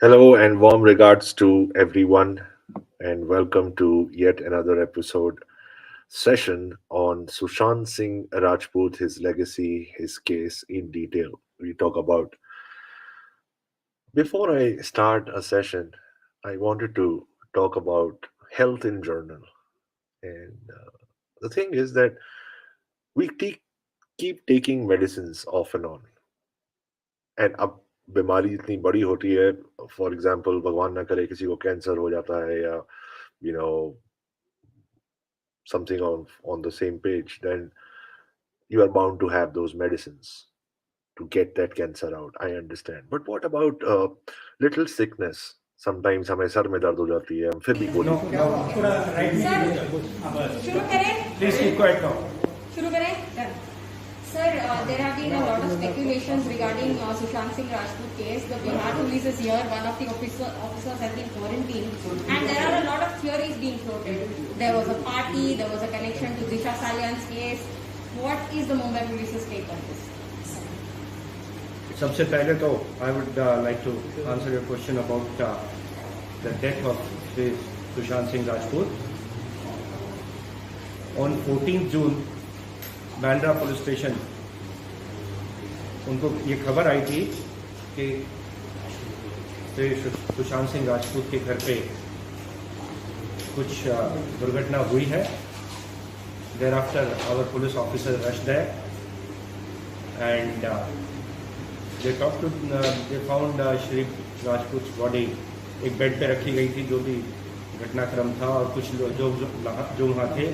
Hello and warm regards to everyone, and welcome to yet another episode session on Sushant Singh Rajput, his legacy, his case in detail. We talk about. Before I start a session, I wanted to talk about health in general. And the thing is that we keep taking medicines off and on. And अब बीमारी इतनी बड़ी होती है, for example भगवान ना करे किसी को कैंसर हो जाता है या you know something on the same page, then you are bound to have those medicines to get that cancer out. I understand, but what about little sickness? Sometimes हमें सर में दर्द हो जाती है, हम फिर भी गोली No, no, थोड़ा right में सर लीजिए। शुरू करें Please keep quiet now. शुरू करें Done. Sir, there have been a lot of speculations regarding Sushant Singh Rajput case. The Bihar police is here. One of the officers has been quarantined, and there are a lot of theories being floated. There was a party. There was a connection to Disha Salian's case. What is the Mumbai police's take on this? सबसे पहले तो I would like to answer your question about the death of Sushant Singh Rajput. On 14th June, Bandra police station उनको ये खबर आई थी कि सुशांत सिंह राजपूत के घर पे कुछ दुर्घटना हुई है. There after hour police officer rushed there and they found Shri Rajput body एक बेड पे रखी गई थी, जो भी घटनाक्रम था, और कुछ लोग जो वहाँ थे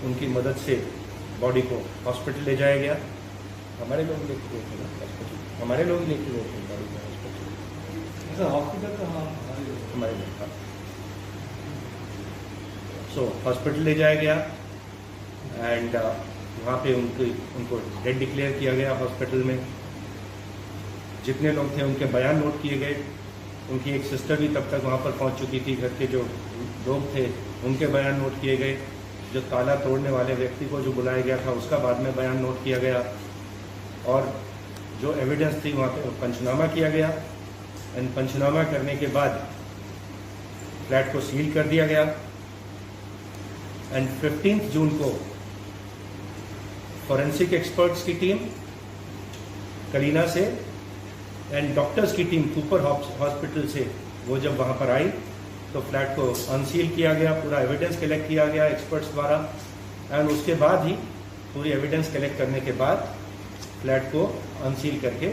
उनकी मदद से बॉडी को हॉस्पिटल ले जाया गया. हमारे लोग लेके गए थे हॉस्पिटल, हमारे लोग लेके गए थे बॉडी को हॉस्पिटल तो हमारे लोग था. सो हॉस्पिटल ले जाया गया एंड वहाँ पे उनको डेड डिक्लेयर किया गया. हॉस्पिटल में जितने लोग थे उनके बयान नोट किए गए. उनकी एक सिस्टर भी तब तक वहाँ पर पहुँच चुकी थी. घर के जो लोग थे उनके बयान नोट किए गए. जो ताला तोड़ने वाले व्यक्ति को जो बुलाया गया था उसका बाद में बयान नोट किया गया, और जो एविडेंस थी वहाँ पे पंचनामा किया गया. एंड पंचनामा करने के बाद फ्लैट को सील कर दिया गया. एंड 15 जून को फॉरेंसिक एक्सपर्ट्स की टीम कलीना से एंड डॉक्टर्स की टीम कूपर हॉस्पिटल से वो जब वहाँ पर आई तो फ्लैट को अनसील किया गया. पूरा एविडेंस कलेक्ट किया गया एक्सपर्ट्स द्वारा, एंड उसके बाद ही पूरी एविडेंस कलेक्ट करने के बाद फ्लैट को अनसील करके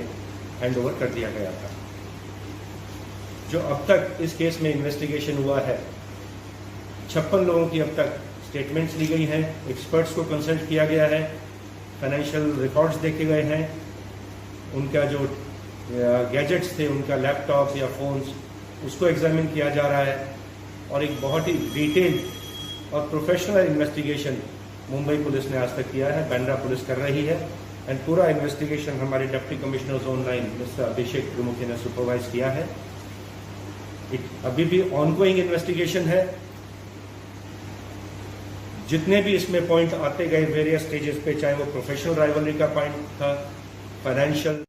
हैंड ओवर कर दिया गया था. जो अब तक इस केस में इन्वेस्टिगेशन हुआ है, 56 लोगों की अब तक स्टेटमेंट्स ली गई हैं. एक्सपर्ट्स को कंसल्ट किया गया है. फाइनेंशियल रिकॉर्ड्स देखे गए हैं. उनका जो गैजेट्स थे, उनका लैपटॉप या फ़ोन्स, उसको एग्जामिन किया जा रहा है. और एक बहुत ही डिटेल्ड और प्रोफेशनल इन्वेस्टिगेशन मुंबई पुलिस ने आज तक किया है, बांद्रा पुलिस कर रही है. एंड पूरा इन्वेस्टिगेशन हमारे डिप्टी कमिश्नर जोन 9 मिस्टर अभिषेक प्रमुख ने सुपरवाइज किया है. अभी भी ऑनगोइंग इन्वेस्टिगेशन है. जितने भी इसमें पॉइंट आते गए वेरियस स्टेजेस पे, चाहे वो प्रोफेशनल राइवलरी का पॉइंट था, financial.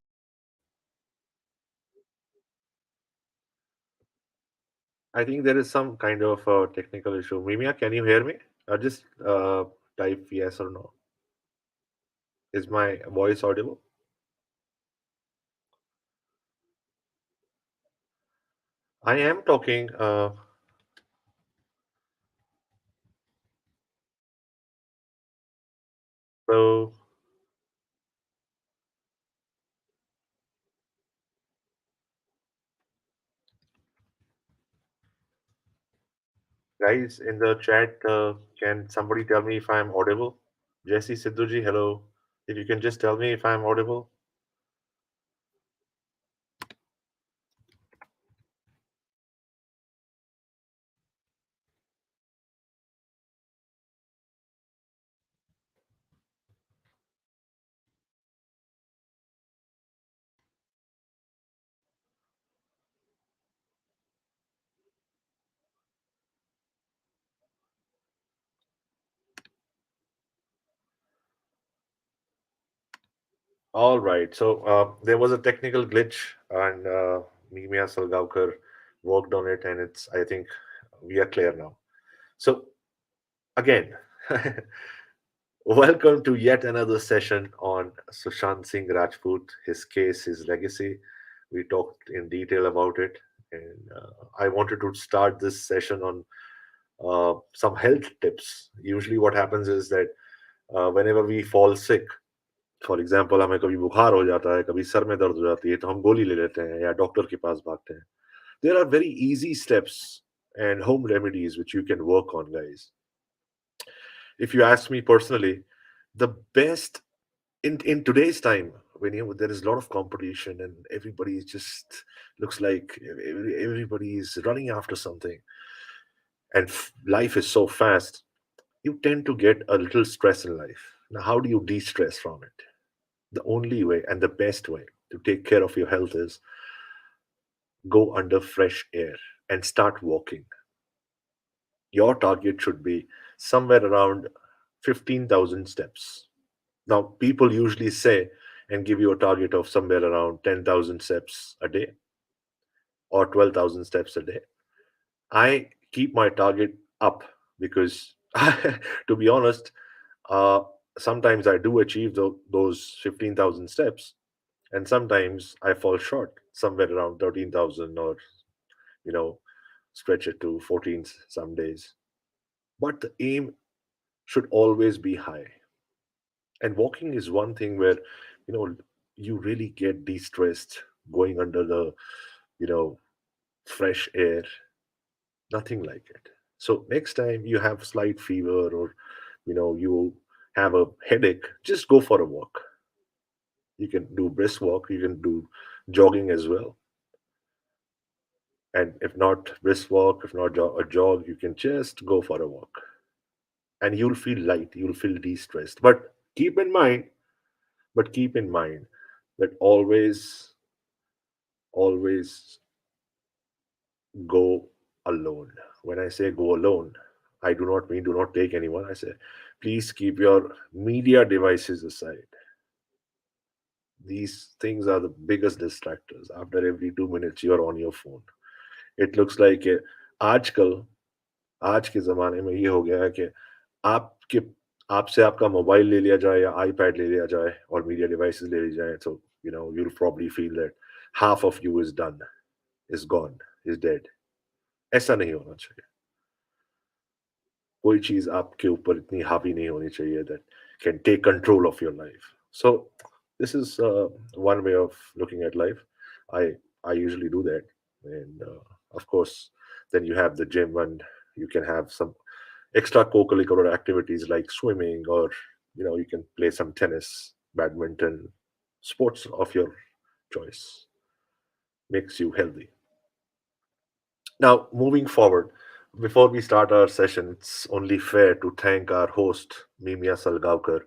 I think there is some kind of technical issue. Mimia, can you hear me? Or just type yes or no. Is my voice audible? I am talking. So, guys in the chat, can somebody tell me if I'm audible? Jesse Sidhuji, hello. If you can just tell me if I'm audible. All right. So there was a technical glitch, and Mimia Salgaonkar worked on it, and it's, I think, we are clear now. So again, welcome to yet another session on Sushant Singh Rajput, his case, his legacy. We talked in detail about it, and I wanted to start this session on some health tips. Usually, what happens is that whenever we fall sick, for example हमें कभी बुखार हो जाता है, कभी sir में दर्द हो जाती है, तो हम गोली ले लेते हैं या डॉक्टर के पास भागते हैं. There are very easy steps and home remedies which you can work on, guys. If you ask me personally, the best in today's time, when there is a lot of competition and everybody is just looks like everybody is running after something, and life is so fast, you tend to get a little stress in life. Now, how do you de-stress from it? The only way and the best way to take care of your health is go under fresh air and start walking. Your target should be somewhere around 15,000 steps. Now, people usually say and give you a target of somewhere around 10,000 steps a day or 12,000 steps a day. I keep my target up because, to be honest, uh, sometimes I do achieve those 15,000 steps, and sometimes I fall short somewhere around 13,000, or you know stretch it to 14 some days. But the aim should always be high. And walking is one thing where you know you really get de-stressed going under the you know fresh air. Nothing like it. So next time you have slight fever, or you have a headache, just go for a walk. You can do brisk walk, you can do jogging as well. And if not brisk walk, if not a jog, you can just go for a walk, and you'll feel light, you'll feel de-stressed. Keep in mind keep in mind that always go alone. When I say go alone, I do not mean do not take anyone. I say please keep your media devices aside. These things are the biggest distractors. After every 2 minutes you're on your phone. It looks like आजकल आज के ज़माने में ये हो गया है कि आपके आपसे आपका मोबाइल ले लिया जाए या आईपैड ले लिया जाए और मीडिया डिवाइसेस ले ली जाए, तो you'll probably feel that half of you is done, is gone, is dead. ऐसा नहीं होना चाहिए. कोई चीज़ आपके ऊपर इतनी हावी नहीं होनी चाहिए that can take control of your life. So this is one way of looking at life. I usually do that, and of course, then you have the gym, and you can have some extracurricular activities like swimming, or you can play some tennis, badminton, sports of your choice. Makes you healthy. Now, moving forward, before we start our session, it's only fair to thank our host, Mimia Salgaonkar.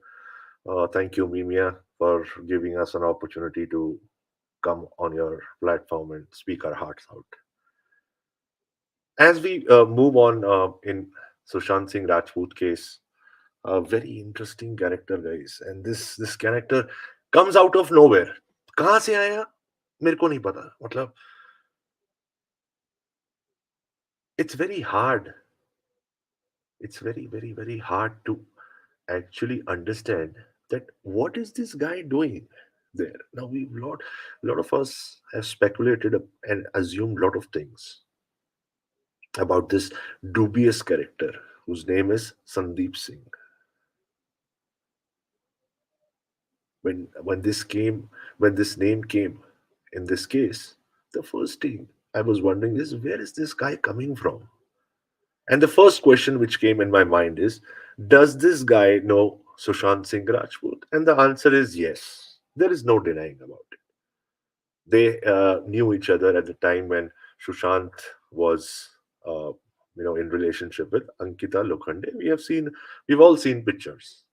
Thank you, Mimia, for giving us an opportunity to come on your platform and speak our hearts out. As we move on in Sushant Singh Rajput case, a very interesting character, guys, and this character comes out of nowhere. कहाँ से आया मेरे को नहीं पता. मतलब it's very hard. It's very hard to actually understand that what is this guy doing there. Now we lot of us have speculated and assumed a lot of things about this dubious character whose name is Sandeep Singh. When this name came in this case, the first thing I was wondering is, where is this guy coming from? And the first question which came in my mind is, does this guy know Sushant Singh Rajput? And the answer is yes. There is no denying about it. They knew each other at the time when Sushant was, in relationship with Ankita Lokhande. We've all seen pictures.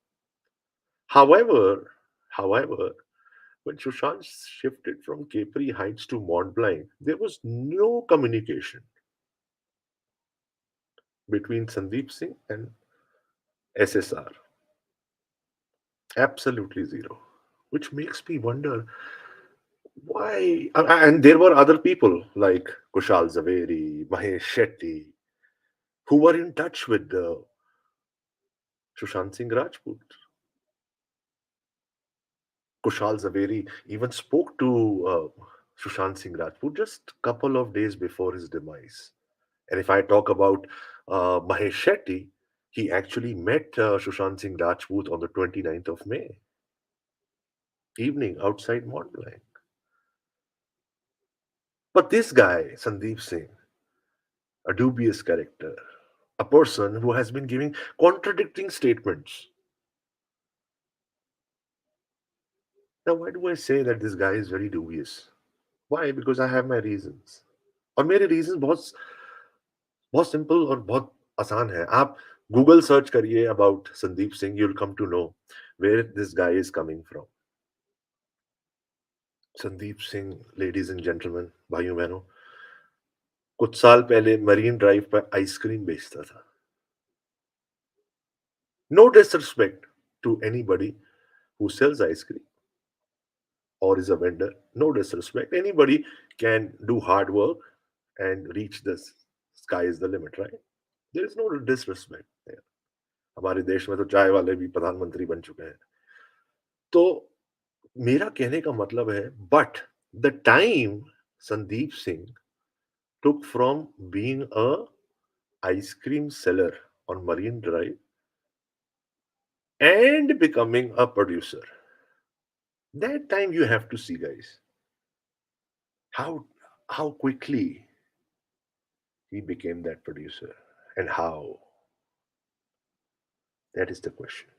However, when Sushant shifted from Capri Heights to Mont Blanc, there was no communication between Sandeep Singh and SSR. Absolutely zero. Which makes me wonder, And there were other people like Kushal Zaveri, Mahesh Shetty, who were in touch with Sushant Singh Rajput. Kushal Zaveri even spoke to Sushant Singh Rajput just a couple of days before his demise. And if I talk about Mahesh Shetty, he actually met Sushant Singh Rajput on the 29th of May evening outside Mont Blanc. But this guy, Sandeep Singh, a dubious character, a person who has been giving contradicting statements. Now, why do I say that this guy is very dubious? Why? Because I have my reasons. और मेरे reason बहुत simple और बहुत आसान है. आप Google search करिए about Sandeep Singh, you will come to know where this guy is coming from. Sandeep Singh, ladies and gentleman, भाइयों बहनों, कुछ साल पहले मरीन ड्राइव पर आइसक्रीम बेचता था. No disrespect to anybody who sells ice cream or is a vendor. No disrespect. Anybody can do hard work and reach the sky is the limit, right? There is no disrespect there. हमारे देश में तो चाय वाले भी प्रधानमंत्री बन चुके हैं. तो मेरा कहने का मतलब है, but the time Sandeep Singh took from being a ice cream seller on Marine Drive and becoming a producer. That time you have to see, guys, how how quickly he became that producer and how. That is the question.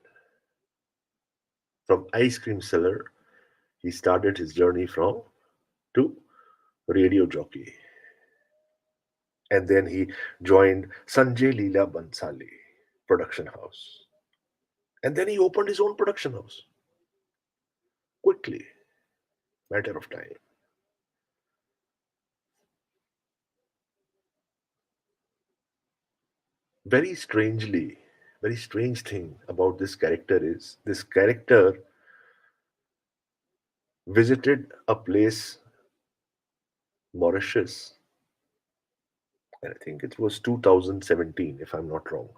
From ice cream seller, he started his journey from to radio jockey, and then he joined Sanjay Leela Bansali production house, and then he opened his own production house quickly, matter of time. Very strangely, very strange thing about this character is this character visited a place, Mauritius, and I think it was 2017, if I'm not wrong.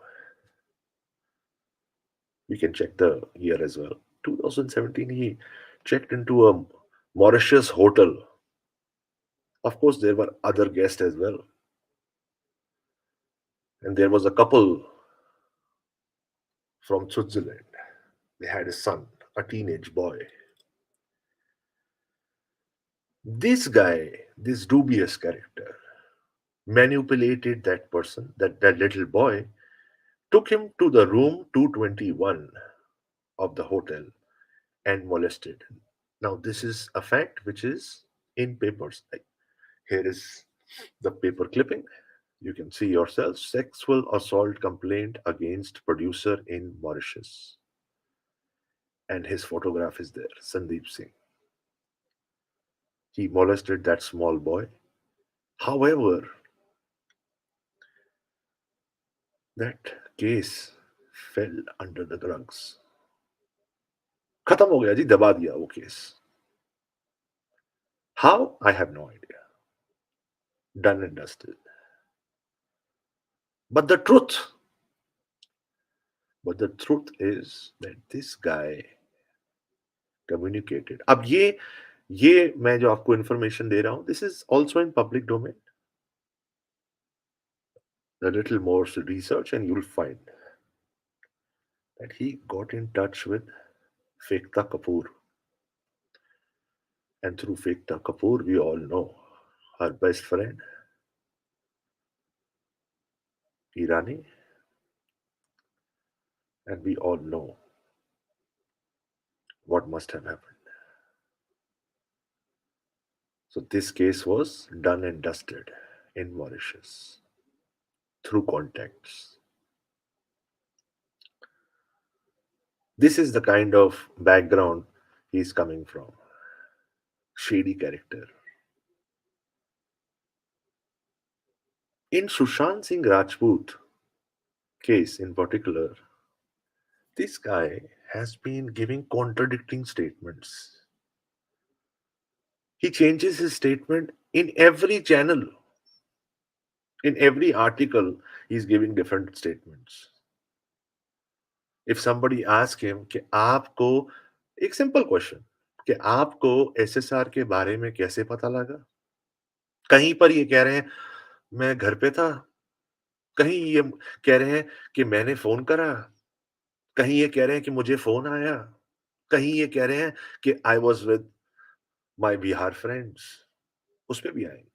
We can check the year as well. 2017, he checked into a Mauritius hotel. Of course, there were other guests as well, and there was a couple from Switzerland. They had a son, a teenage boy. This guy, this dubious character, manipulated that person, that little boy, took him to the room 221 of the hotel and molested. Now, this is a fact which is in papers. Like, here is the paper clipping. You can see yourself. Sexual assault complaint against producer in Mauritius. And his photograph is there, Sandeep Singh. He molested that small boy. However, that case fell under the drugs. खत्म हो गया जी, दबा दिया वो case. How? I have no idea. Done and dusted. But the truth, but the truth is that this guy communicated. अब ये मैं जो आपको information दे रहा हूं, this is also in public domain. A little more research and you'll find that he got in touch with Fekta Kapoor. And through Fekta Kapoor, we all know her best friend, Irani, and we all know what must have happened. So this case was done and dusted in Mauritius through contacts. This is the kind of background he's coming from. Shady character. In Sushant Singh Rajput case in particular, this guy has been giving contradicting statements. He changes his statement in every channel, in every article. He's giving different statements. If somebody ask him कि आपको, एक simple question, कि आपको SSR के बारे में कैसे पता लगा, कहीं पर ये कह रहे हैं मैं घर पे था, कहीं ये कह रहे हैं कि मैंने फोन करा, कहीं ये कह रहे हैं कि मुझे फोन आया, कहीं ये कह रहे हैं कि I was with my Bihar friends, उस पे भी आएंगे.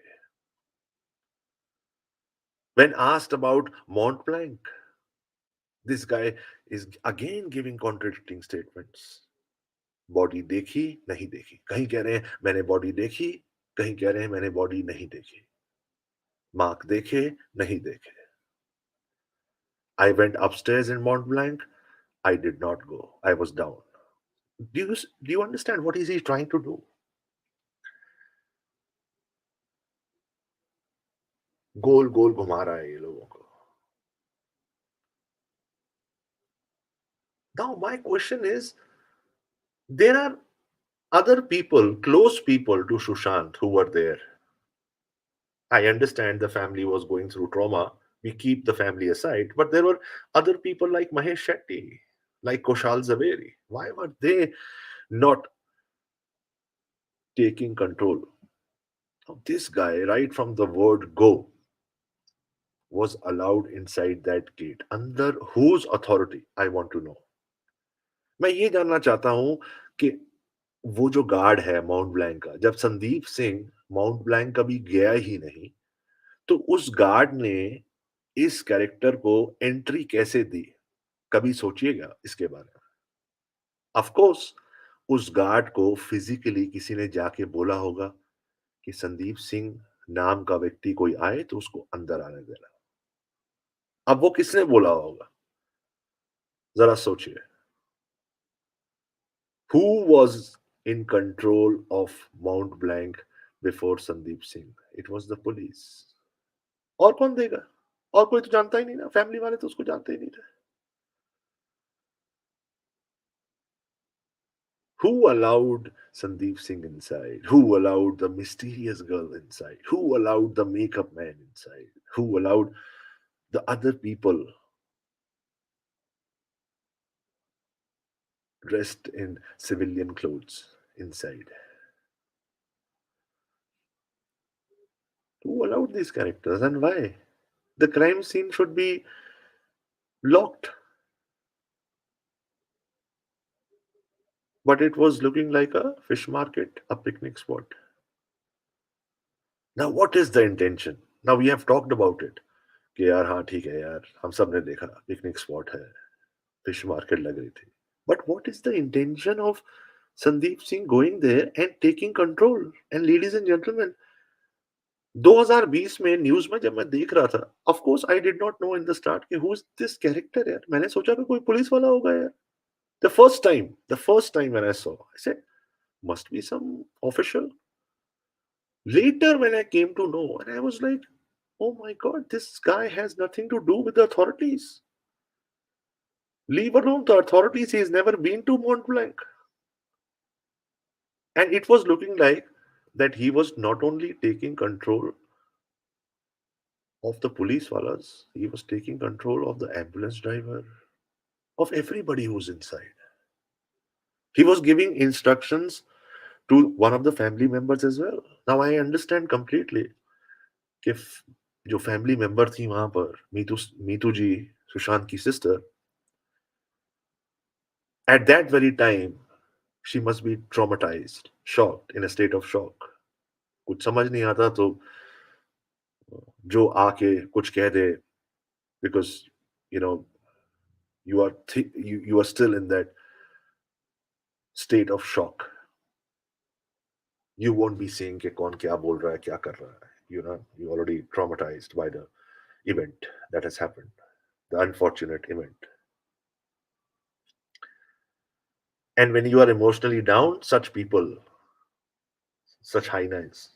When asked about Mont Blanc, this guy is again giving contradicting statements. Body देखी नहीं देखी, कहीं कह रहे हैं मैंने बॉडी देखी, कहीं कह रहे हैं मैंने बॉडी नहीं देखी, मार्क देखे नहीं देखे. I went upstairs in Mont Blanc. I did not go. I was down. Do you understand what is he trying to do? गोल गोल घुमा रहा है ये लोगों को. Now my question is, there are other people, close people to Sushant who were there. I understand the family was going through trauma. We keep the family aside, but there were other people like Mahesh Shetty, like Koshal Zaveri. Why were they not taking control? Now, this guy, right from the word go, was allowed inside that gate. Under whose authority? I want to know. मैं ये जानना चाहता हूं कि वो जो guard है mount blank का, जब संदीप सिंह माउंट ब्लैंक कभी गया ही नहीं, तो उस गार्ड ने इस कैरेक्टर को एंट्री कैसे दी? कभी सोचिएगा इसके बारे में. ऑफ कोर्स उस गार्ड को फिजिकली किसी ने जाके बोला होगा कि संदीप सिंह नाम का व्यक्ति कोई आए तो उसको अंदर आने देना. अब वो किसने बोला होगा, जरा सोचिए. Who was in control of mount blank before Sandeep Singh? It was the police. और कौन देगा? और कोई तो जानता ही नहीं ना, फैमिली वाले तो उसको जानते ही नहीं थे. Who allowed Sandeep Singh inside? Who allowed the mysterious girl inside? Who allowed the makeup man inside? Who allowed the other people dressed in civilian clothes inside? Who allowed these characters and why? The crime scene should be locked, but it was looking like a fish market, a picnic spot. Now, what is the intention? Now, we have talked about it. कि यार हाँ ठीक है यार, हम सब ने देखा पिकनिक स्पॉट है, फिश मार्केट लग रही थी. But what is the intention of Sandeep Singh going there and taking control? And ladies and gentlemen, 2020 में न्यूज में जब मैं देख रहा था, of course I did not know in the start कि who is this character यार. मैंने सोचा कि कोई पुलिस वाला होगा यार. The first time when I saw, I said, must be some official. Later when I came to know, and I was like, oh my god, this guy has nothing to do with the authorities. Leave alone the authorities, he has never been to Mont Blanc. And it was looking like that he was not only taking control of the police wallahs, he was taking control of the ambulance driver, of everybody who's inside. He was giving instructions to one of the family members as well. Now I understand completely कि जो family member थी वहां पर, मीतू मीतू जी, सुशांत की sister, at that very time she must be traumatized, shocked, in a state of shock. कुछ समझ नहीं आता तो जो आके कुछ कह दे, because you know you are still in that state of shock. You won't be seeing कि कौन क्या बोल रहा है, क्या कर रहा है. You already traumatized by the event that has happened, the unfortunate event. And when you are emotionally down, such people, such hyenas,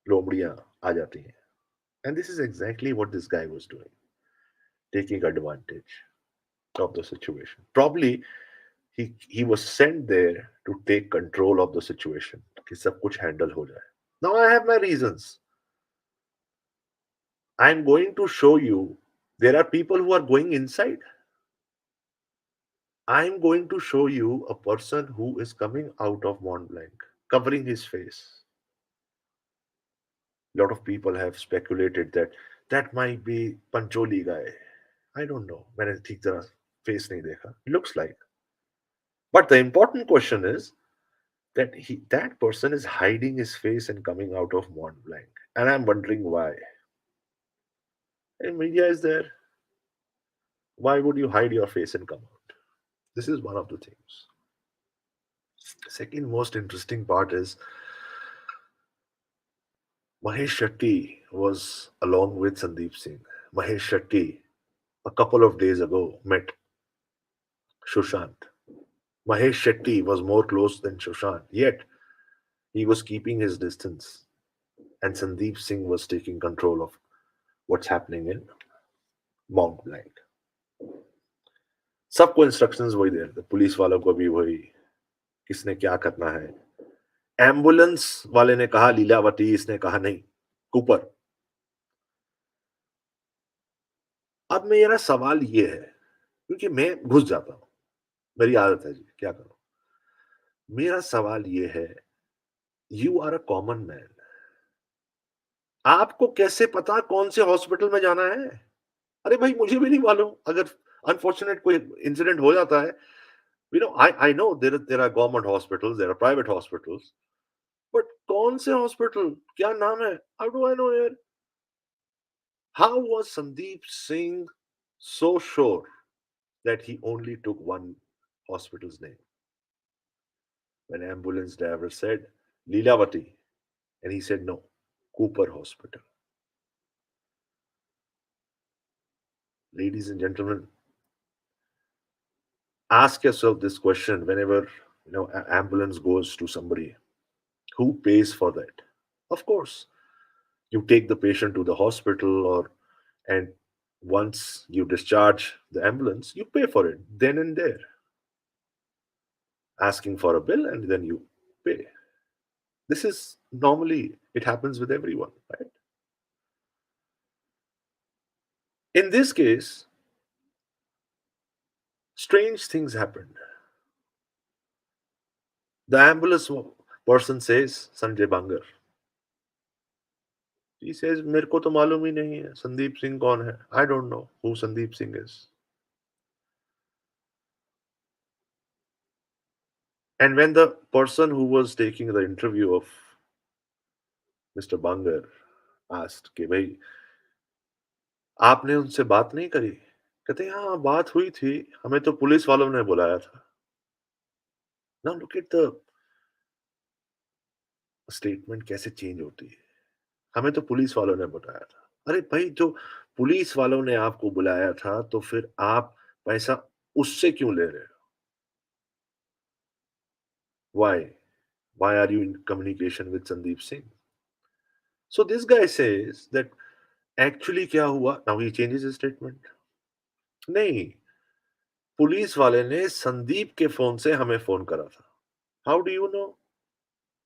लोमड़ियां आ जाती हैं. And this is exactly what this guy was doing, taking advantage of the situation. Probably he was sent there to take control of the situation. कि सब कुछ handle हो जाए. Now I have my reasons. I'm going to show you there are people who are going inside. I'm going to show you a person who is coming out of Mont Blanc, covering his face. A lot of people have speculated that that might be Pancholi guy. I don't know. मैंने ठीक तरह face नहीं देखा. Looks like. But the important question is that that person is hiding his face and coming out of Mont Blanc. And I'm wondering why. And media is there. Why would you hide your face and come out? This is one of the things. Second most interesting part is Mahesh Shetty was along with Sandeep Singh. Mahesh Shetty, a couple of days ago, met Sushant. Mahesh Shetty was more close than Sushant, yet he was keeping his distance, and Sandeep Singh was taking control of what's happening in Mont Blanc. सबको instructions वही दे रहे थे, police वालों को भी वही, किसने क्या करना है. एम्बुलेंस वाले ने कहा लीलावती, इसने कहा नहीं कूपर. अब मेरा सवाल ये है, क्योंकि मैं घुस जाता हूं, मेरी आदत है जी, क्या करूं. मेरा सवाल ये है, you are a common man, आपको कैसे पता कौन से हॉस्पिटल में जाना है. अरे भाई मुझे भी नहीं मालूम. अगर अनफॉर्चुनेट कोई इंसिडेंट हो जाता है, I know there are government hospitals, there are private hospitals, but कौन से हॉस्पिटल, क्या नाम है, how do I know यार. How was Sandeep Singh so sure that he only took one hospital's name? When ambulance driver said Leelavati, and he said no, Cooper Hospital. Ladies and gentlemen, ask yourself this question whenever an ambulance goes to somebody. Who pays for that? Of course, you take the patient to the hospital, and once you discharge the ambulance, you pay for it then and there, asking for a bill and then you pay. This is normally, it happens with everyone, right? In this case, strange things happened. The ambulance person says, Sanjay Bangar. He says, मेरे को तो मालूम ही नहीं है संदीप सिंह कौन है. I don't know who Sandeep Singh is. And when the person who was taking the interview of Mr. Bangar asked कि भाई आपने उनसे बात नहीं करी, कहते हाँ बात हुई थी, हमें तो पुलिस वालों ने बुलाया था. Now look at the statement कैसे चेंज होती है. हमें तो पुलिस वालों ने बताया था. अरे भाई, जो पुलिस वालों ने आपको बुलाया था तो फिर आप पैसा उससे क्यों ले रहे हो? Why are you in communication with Sandeep Singh? So this guy says that actually क्या हुआ. Now he changes his statement. नहीं, पुलिस वाले ने संदीप के फोन से हमें फोन करा था. हाउ डू यू नो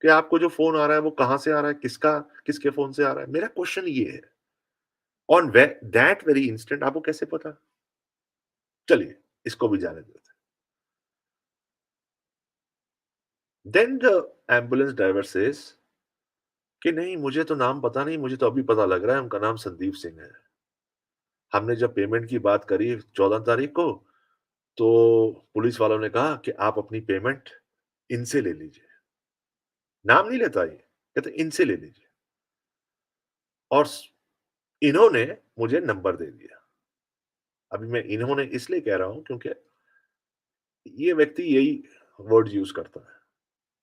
कि आपको जो फोन आ रहा है वो कहां से आ रहा है, किसके फोन से आ रहा है. मेरा क्वेश्चन ये है, ऑन दैट वेरी इंस्टेंट आपको कैसे पता. चलिए इसको भी जाने देते. Then the ambulance driver says कि नहीं, मुझे तो नाम पता नहीं, मुझे तो अभी पता लग रहा है उनका नाम संदीप सिंह है. हमने जब पेमेंट की बात करी 14 तारीख को, तो पुलिस वालों ने कहा कि आप अपनी पेमेंट इनसे ले लीजिए. नाम नहीं लेता ये, कहते इनसे ले लीजिए. और इन्होंने मुझे नंबर दे दिया. अभी मैं इन्होंने इसलिए कह रहा हूं क्योंकि ये व्यक्ति यही वर्ड यूज करता है.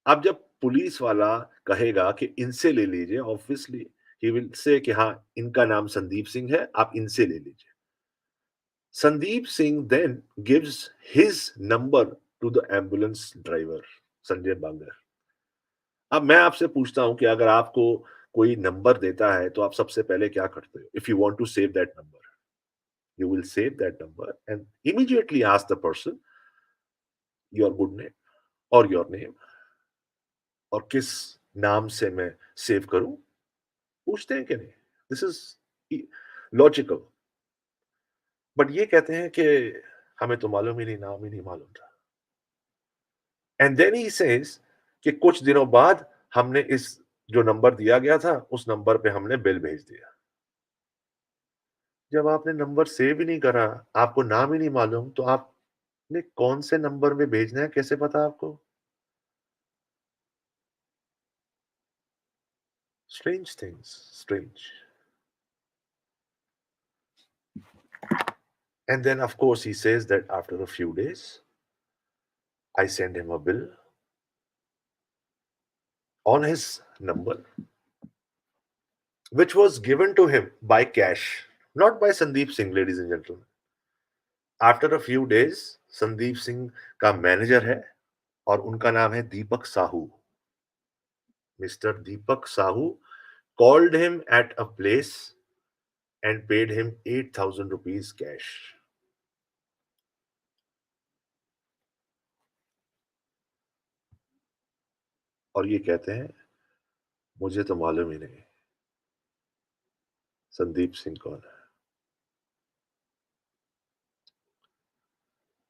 अब जब पुलिस वाला कहेगा कि इनसे ले लीजिए, ऑब्वियसली ही विल से कि हाँ इनका नाम संदीप सिंह है, आप इनसे ले लीजिए. Sandeep Singh then gives his number to the ambulance driver Sanjay Bangar. अब मैं आपसे पूछता हूं कि अगर आपको कोई नंबर देता है तो आप सबसे पहले क्या करते हो? If you want to save that number, you will save that number and immediately ask the person your good name or your name और किस नाम से मैं सेव करूं? पूछते हैं कि नहीं? This is logical. बट ये कहते हैं कि हमें तो मालूम ही नहीं, नाम ही नहीं मालूम था। एंड देन ही सेज कि कुछ दिनों बाद हमने इस जो नंबर दिया गया था उस नंबर पे हमने बिल भेज दिया। जब आपने नंबर सेव ही नहीं करा, आपको नाम ही नहीं मालूम, तो आपने कौन से नंबर में भेजना है कैसे पता आपको? Strange things, strange. And then of course he says that after a few days I send him a bill on his number, which was given to him by cash, not by Sandeep Singh, ladies and gentlemen. After a few days, Sandeep Singh का manager है और उनका नाम है दीपक Sahu. Mr. Deepak Sahu called him at a place and paid him 8,000 rupees cash. और ये कहते हैं मुझे तो मालूम ही नहीं संदीप सिंह कौन है.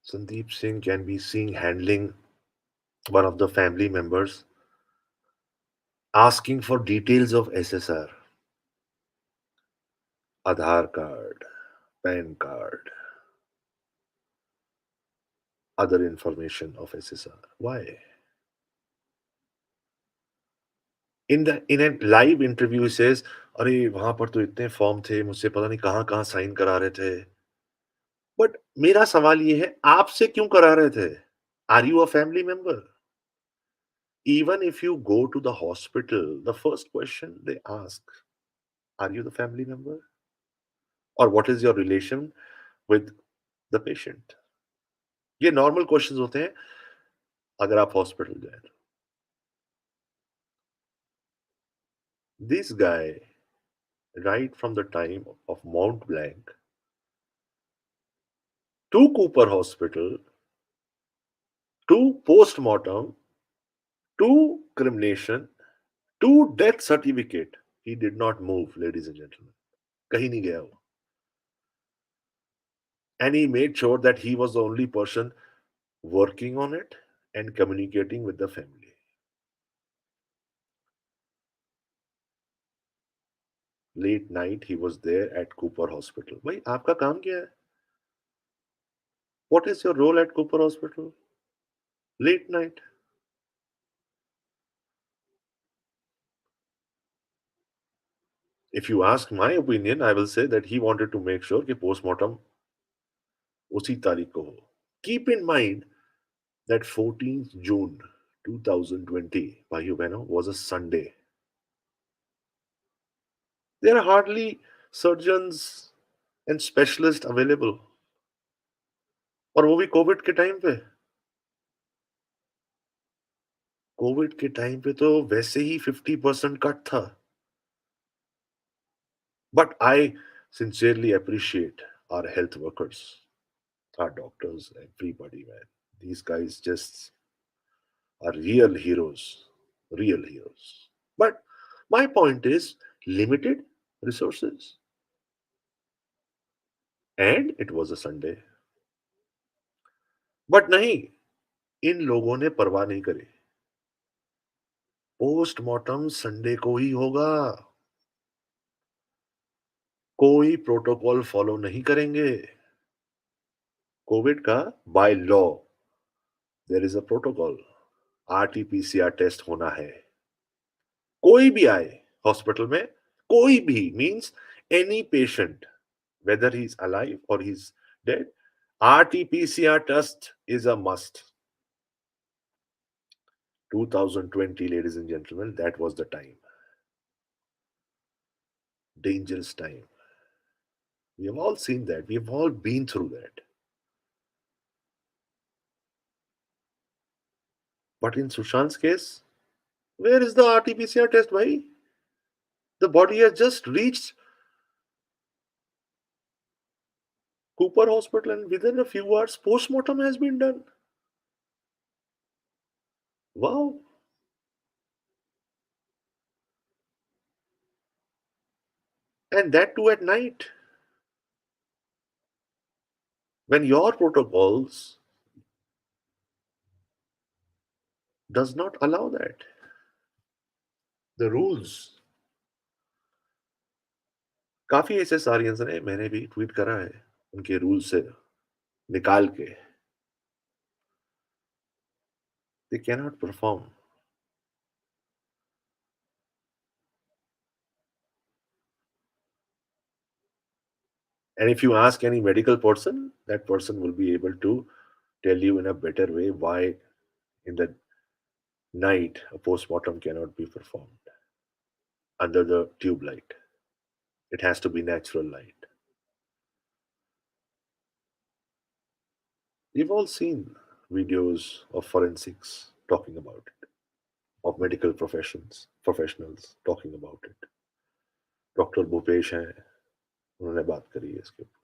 Sandeep Singh can be seen handling one of the family members, asking for details of SSR, Aadhaar card, PAN card, other information of SSR. Why? In a live interview, he says, अरे वहां पर तो इतने form थे मुझसे पता नहीं कहाँ कहाँ साइन करा रहे थे. बट मेरा सवाल ये है आपसे क्यों करा रहे थे? Are you a family member? Even if you go to the hospital, the first question they ask, are you the family member? Or what is your relation with the patient? ये नॉर्मल क्वेश्चंस होते हैं अगर आप hospital जाए तो. This guy, right from the time of Mont Blanc to Cooper Hospital to post-mortem to cremation to death certificate, he did not move, ladies and gentlemen. कहीं नहीं गया वो. And he made sure that he was the only person working on it and communicating with the family. Late night, he was there at Cooper Hospital. भाई आपका काम क्या है? What is your role at Cooper Hospital? Late night. If you ask my opinion, I will say that he wanted to make sure कि postmortem उसी तारीख को हो. Keep in mind that 14th June 2020, भाइयों बहनों, was a Sunday. There are hardly surgeons and specialists available. और वो भी कोविड के टाइम पे. कोविड के टाइम पे तो वैसे ही 50% कट था. But I sincerely appreciate our health workers, our doctors, everybody, man. These guys just are real heroes, real heroes. But my point is limited resources, and it was a Sunday. But नहीं, इन लोगों ने परवाह नहीं करी. Postmortem Sunday को ही होगा. कोई protocol follow नहीं करेंगे. कोविड का by law there is a protocol. RTPCR test होना है. कोई भी आए हॉस्पिटल में, कोई भी means any patient, whether he's alive or he's dead, RT-PCR test is a must. 2020, ladies and gentlemen, that was the time. Dangerous time. We have all seen that. We have all been through that. But in Sushant's case, where is the RT-PCR test, bhai? The body has just reached Cooper Hospital and within a few hours, post-mortem has been done. Wow. And that too at night, when your protocols does not allow that. The rules. काफी ऐसे सारियंस ने मैंने भी tweet करा है उनके rule से निकाल के. They cannot perform. And if you ask any medical person, that person will be able to tell you in a better way why in the night a postmortem cannot be performed under the tube light. It has to be natural light. We've all seen videos of forensics talking about it, of medical professionals talking about it. Doctor Bhupesh हैं, उन्होंने बात करी है इसके ऊपर.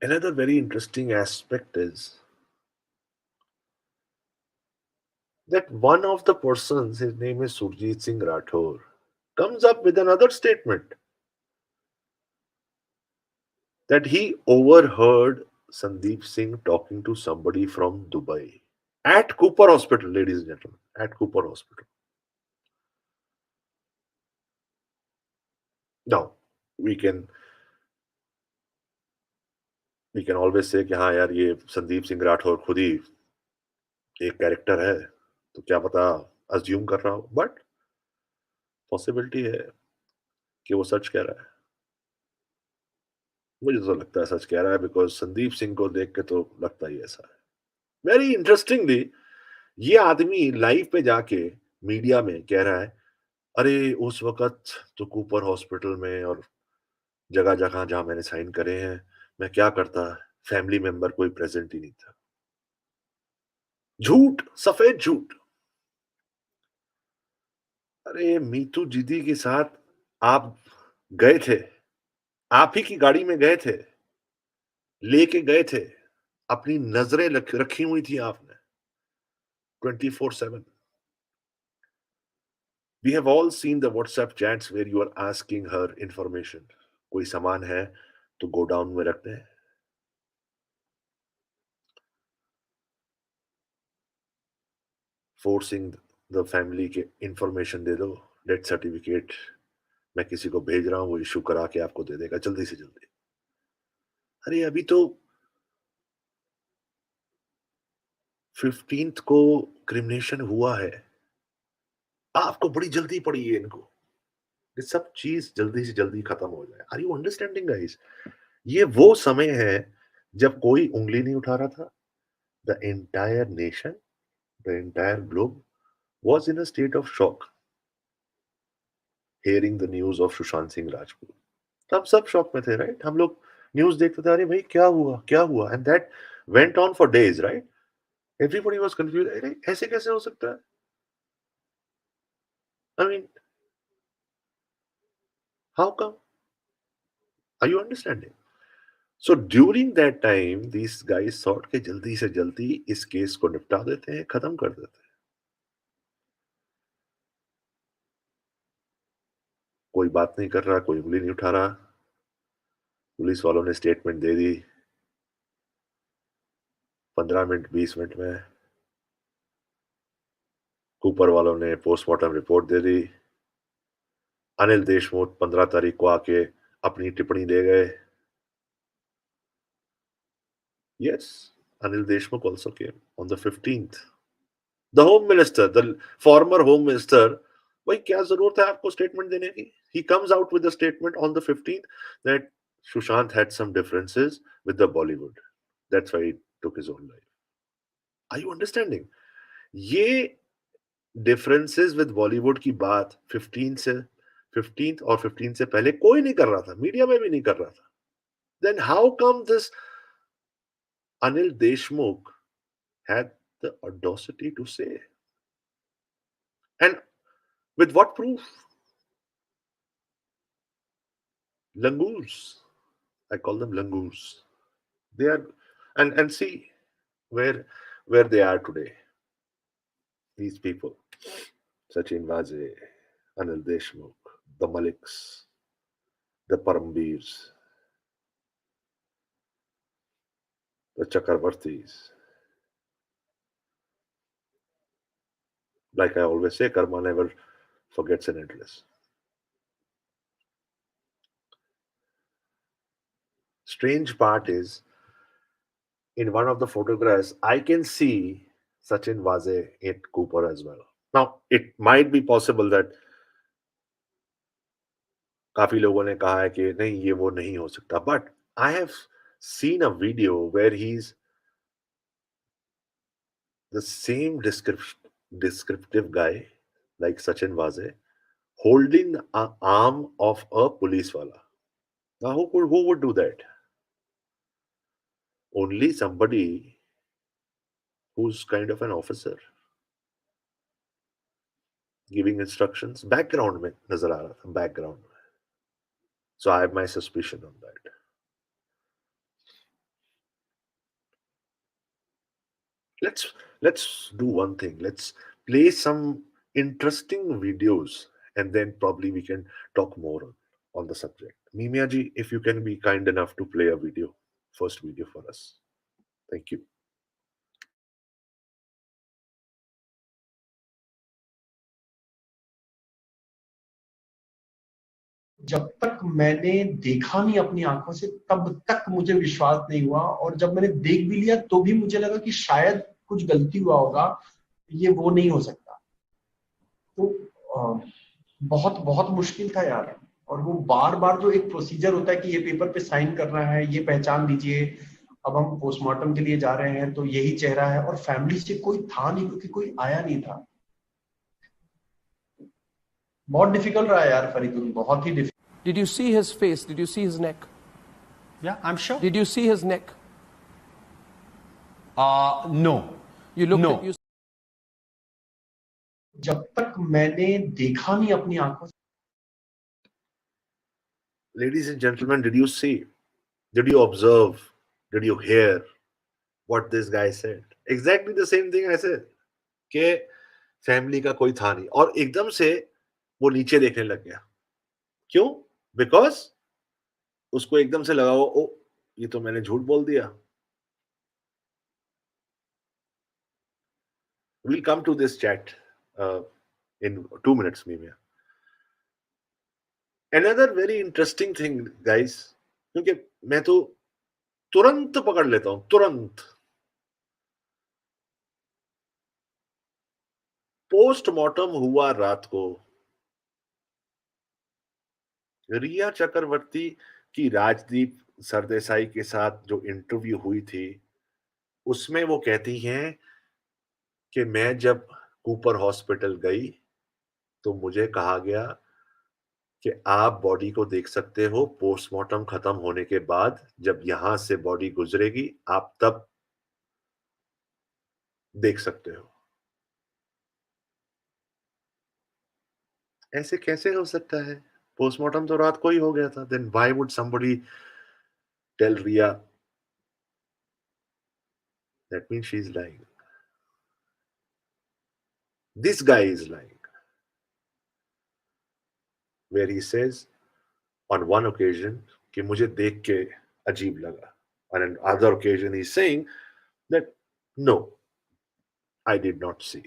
Another very interesting aspect is that one of the persons, his name is Surjit Singh Rathore, comes up with another statement that he overheard Sandeep Singh talking to somebody from Dubai at Cooper Hospital, ladies and gentlemen, at Cooper Hospital. Now, we can we can always say कि हाँ यार ये संदीप सिंह राठौर खुद ही एक character है तो क्या पता अज्यूम कर रहा हो बट पॉसिबिलिटी है कि वो सच कह रहा है. मुझे तो लगता है सच कह रहा है बिकॉज संदीप सिंह को देख के तो लगता ही ऐसा है. वेरी इंटरेस्टिंगली ये आदमी लाइव पे जाके मीडिया में कह रहा है अरे उस वक्त तो कूपर हॉस्पिटल में और जगह जगह जहां मैंने साइन करे हैं मैं क्या करता फैमिली मेंबर कोई प्रेजेंट ही नहीं था. झूठ सफेद झूठ. अरे मीतू दीदी के साथ आप गए थे आप ही की गाड़ी में गए थे लेके गए थे अपनी नजरें रखी हुई थी आपने 24/7. We have all seen the WhatsApp chats where you are asking her information. कोई सामान है तो गो डाउन में रखते हैं. फोर्सिंग द फैमिली के इंफॉर्मेशन दे दो डेथ सर्टिफिकेट मैं किसी को भेज रहा हूं वो इशू करा के आपको दे देगा जल्दी से जल्दी. अरे अभी तो 15th को क्रिमिनेशन हुआ है आपको बड़ी जल्दी पड़ी है इनको ये सब चीज जल्दी से जल्दी खत्म हो जाए. Are you understanding guys? ये वो समय है जब कोई उंगली नहीं उठा रहा था. The entire nation the entire globe was in a state of shock hearing the news of Sushant Singh Rajput. तब सब शॉक में थे राइट. हम लोग न्यूज देखते थे अरे भाई क्या हुआ and that went on for days right. Everybody was confuse अरे ऐसे कैसे हो सकता है. I mean how come. Are you understanding? So during that time these guys thought के जल्दी से जल्दी इस केस को निपटा देते हैं खत्म कर देते हैं. कोई बात नहीं कर रहा कोई उंगली नहीं उठा रहा. पुलिस वालों ने स्टेटमेंट दे दी 15 मिनट 20 मिनट में. कूपर वालों ने पोस्टमार्टम रिपोर्ट दे दी. अनिल देशमुख 15 तारीख को आके अपनी टिप्पणी दे गए. Yes Anil Deshmukh also came on the 15th. The home minister the former home minister भाई क्या जरूरत है आपको स्टेटमेंट देने की. He comes out with the statement on the 15th that Sushant had some differences with the Bollywood that's why he took his own life. Are you understanding? ये differences with Bollywood की बात 15th और 15 से पहले कोई नहीं कर रहा था. मीडिया में भी नहीं कर रहा था. Then how come this Anil Deshmukh had the audacity to say? And with what proof? Langurs. I call them langurs. They are, and see where where they are today. These people. Sachin Vaje, Anil Deshmukh, the Maliks, the Paramveers, the Chakravartis. Like I always say, karma never forgets an address. Strange part is, in one of the photographs, I can see Sachin Vaje in Cooper as well. Now, it might be possible that काफी लोगों ने कहा है कि नहीं ये वो नहीं हो सकता, but I have seen a video where he's the same descriptive guy like Sachin Vaje holding an arm of a police wala. Now, who would do that? Only somebody who's kind of an officer giving instructions. Background में नजर आ रहा था, background में. So I have my suspicion on that. Let's do one thing. Let's play some interesting videos, and then probably we can talk more on the subject. Mimia ji, if you can be kind enough to play a video, first video for us. Thank you. जब तक मैंने देखा नहीं अपनी आंखों से तब तक मुझे विश्वास नहीं हुआ, और जब मैंने देख भी लिया तो भी मुझे लगा कि शायद कुछ गलती हुआ होगा, ये वो नहीं हो सकता। तो बहुत बहुत मुश्किल था यार। और वो बार बार जो एक प्रोसीजर होता है कि ये पेपर पे साइन करना है, ये पहचान दीजिए, अब हम पोस्टमार्टम के लिए जा रहे हैं तो यही चेहरा है, और फैमिली से कोई था नहीं क्योंकि कोई आया नहीं था। बहुत डिफिकल्ट रहा यार फरीदुल, बहुत ही difficult. Did you see his face? Did you see his neck? Yeah, I'm sure. Did you see his neck? No. You looked No. at you. जब तक मैंने देखा नहीं अपनी आंखों से। Ladies and gentlemen, did you see? Did you observe? Did you hear what this guy said? Exactly the same thing I said. कि family का कोई था नहीं, और एकदम से वो नीचे देखने लग गया। क्यों? बिकॉज उसको एकदम से लगा वो, ओ ये तो मैंने झूठ बोल दिया। We'll come to this chat in 2 minutes, Mimia. Another very interesting thing, guys, क्योंकि मैं तो तुरंत पकड़ लेता हूं, तुरंत। पोस्टमार्टम हुआ रात को। रिया चक्रवर्ती की राजदीप सरदेसाई के साथ जो इंटरव्यू हुई थी, उसमें वो कहती हैं कि मैं जब कूपर हॉस्पिटल गई तो मुझे कहा गया कि आप बॉडी को देख सकते हो पोस्टमार्टम खत्म होने के बाद, जब यहां से बॉडी गुजरेगी आप तब देख सकते हो। ऐसे कैसे हो सकता है? पोस्टमार्टम तो रात को ही हो गया था। Then why would somebody tell Rhea? That means she is lying. This guy is lying, where he says on one occasion कि मुझे देख के अजीब लगा, on another occasion he's saying that no, I did not see.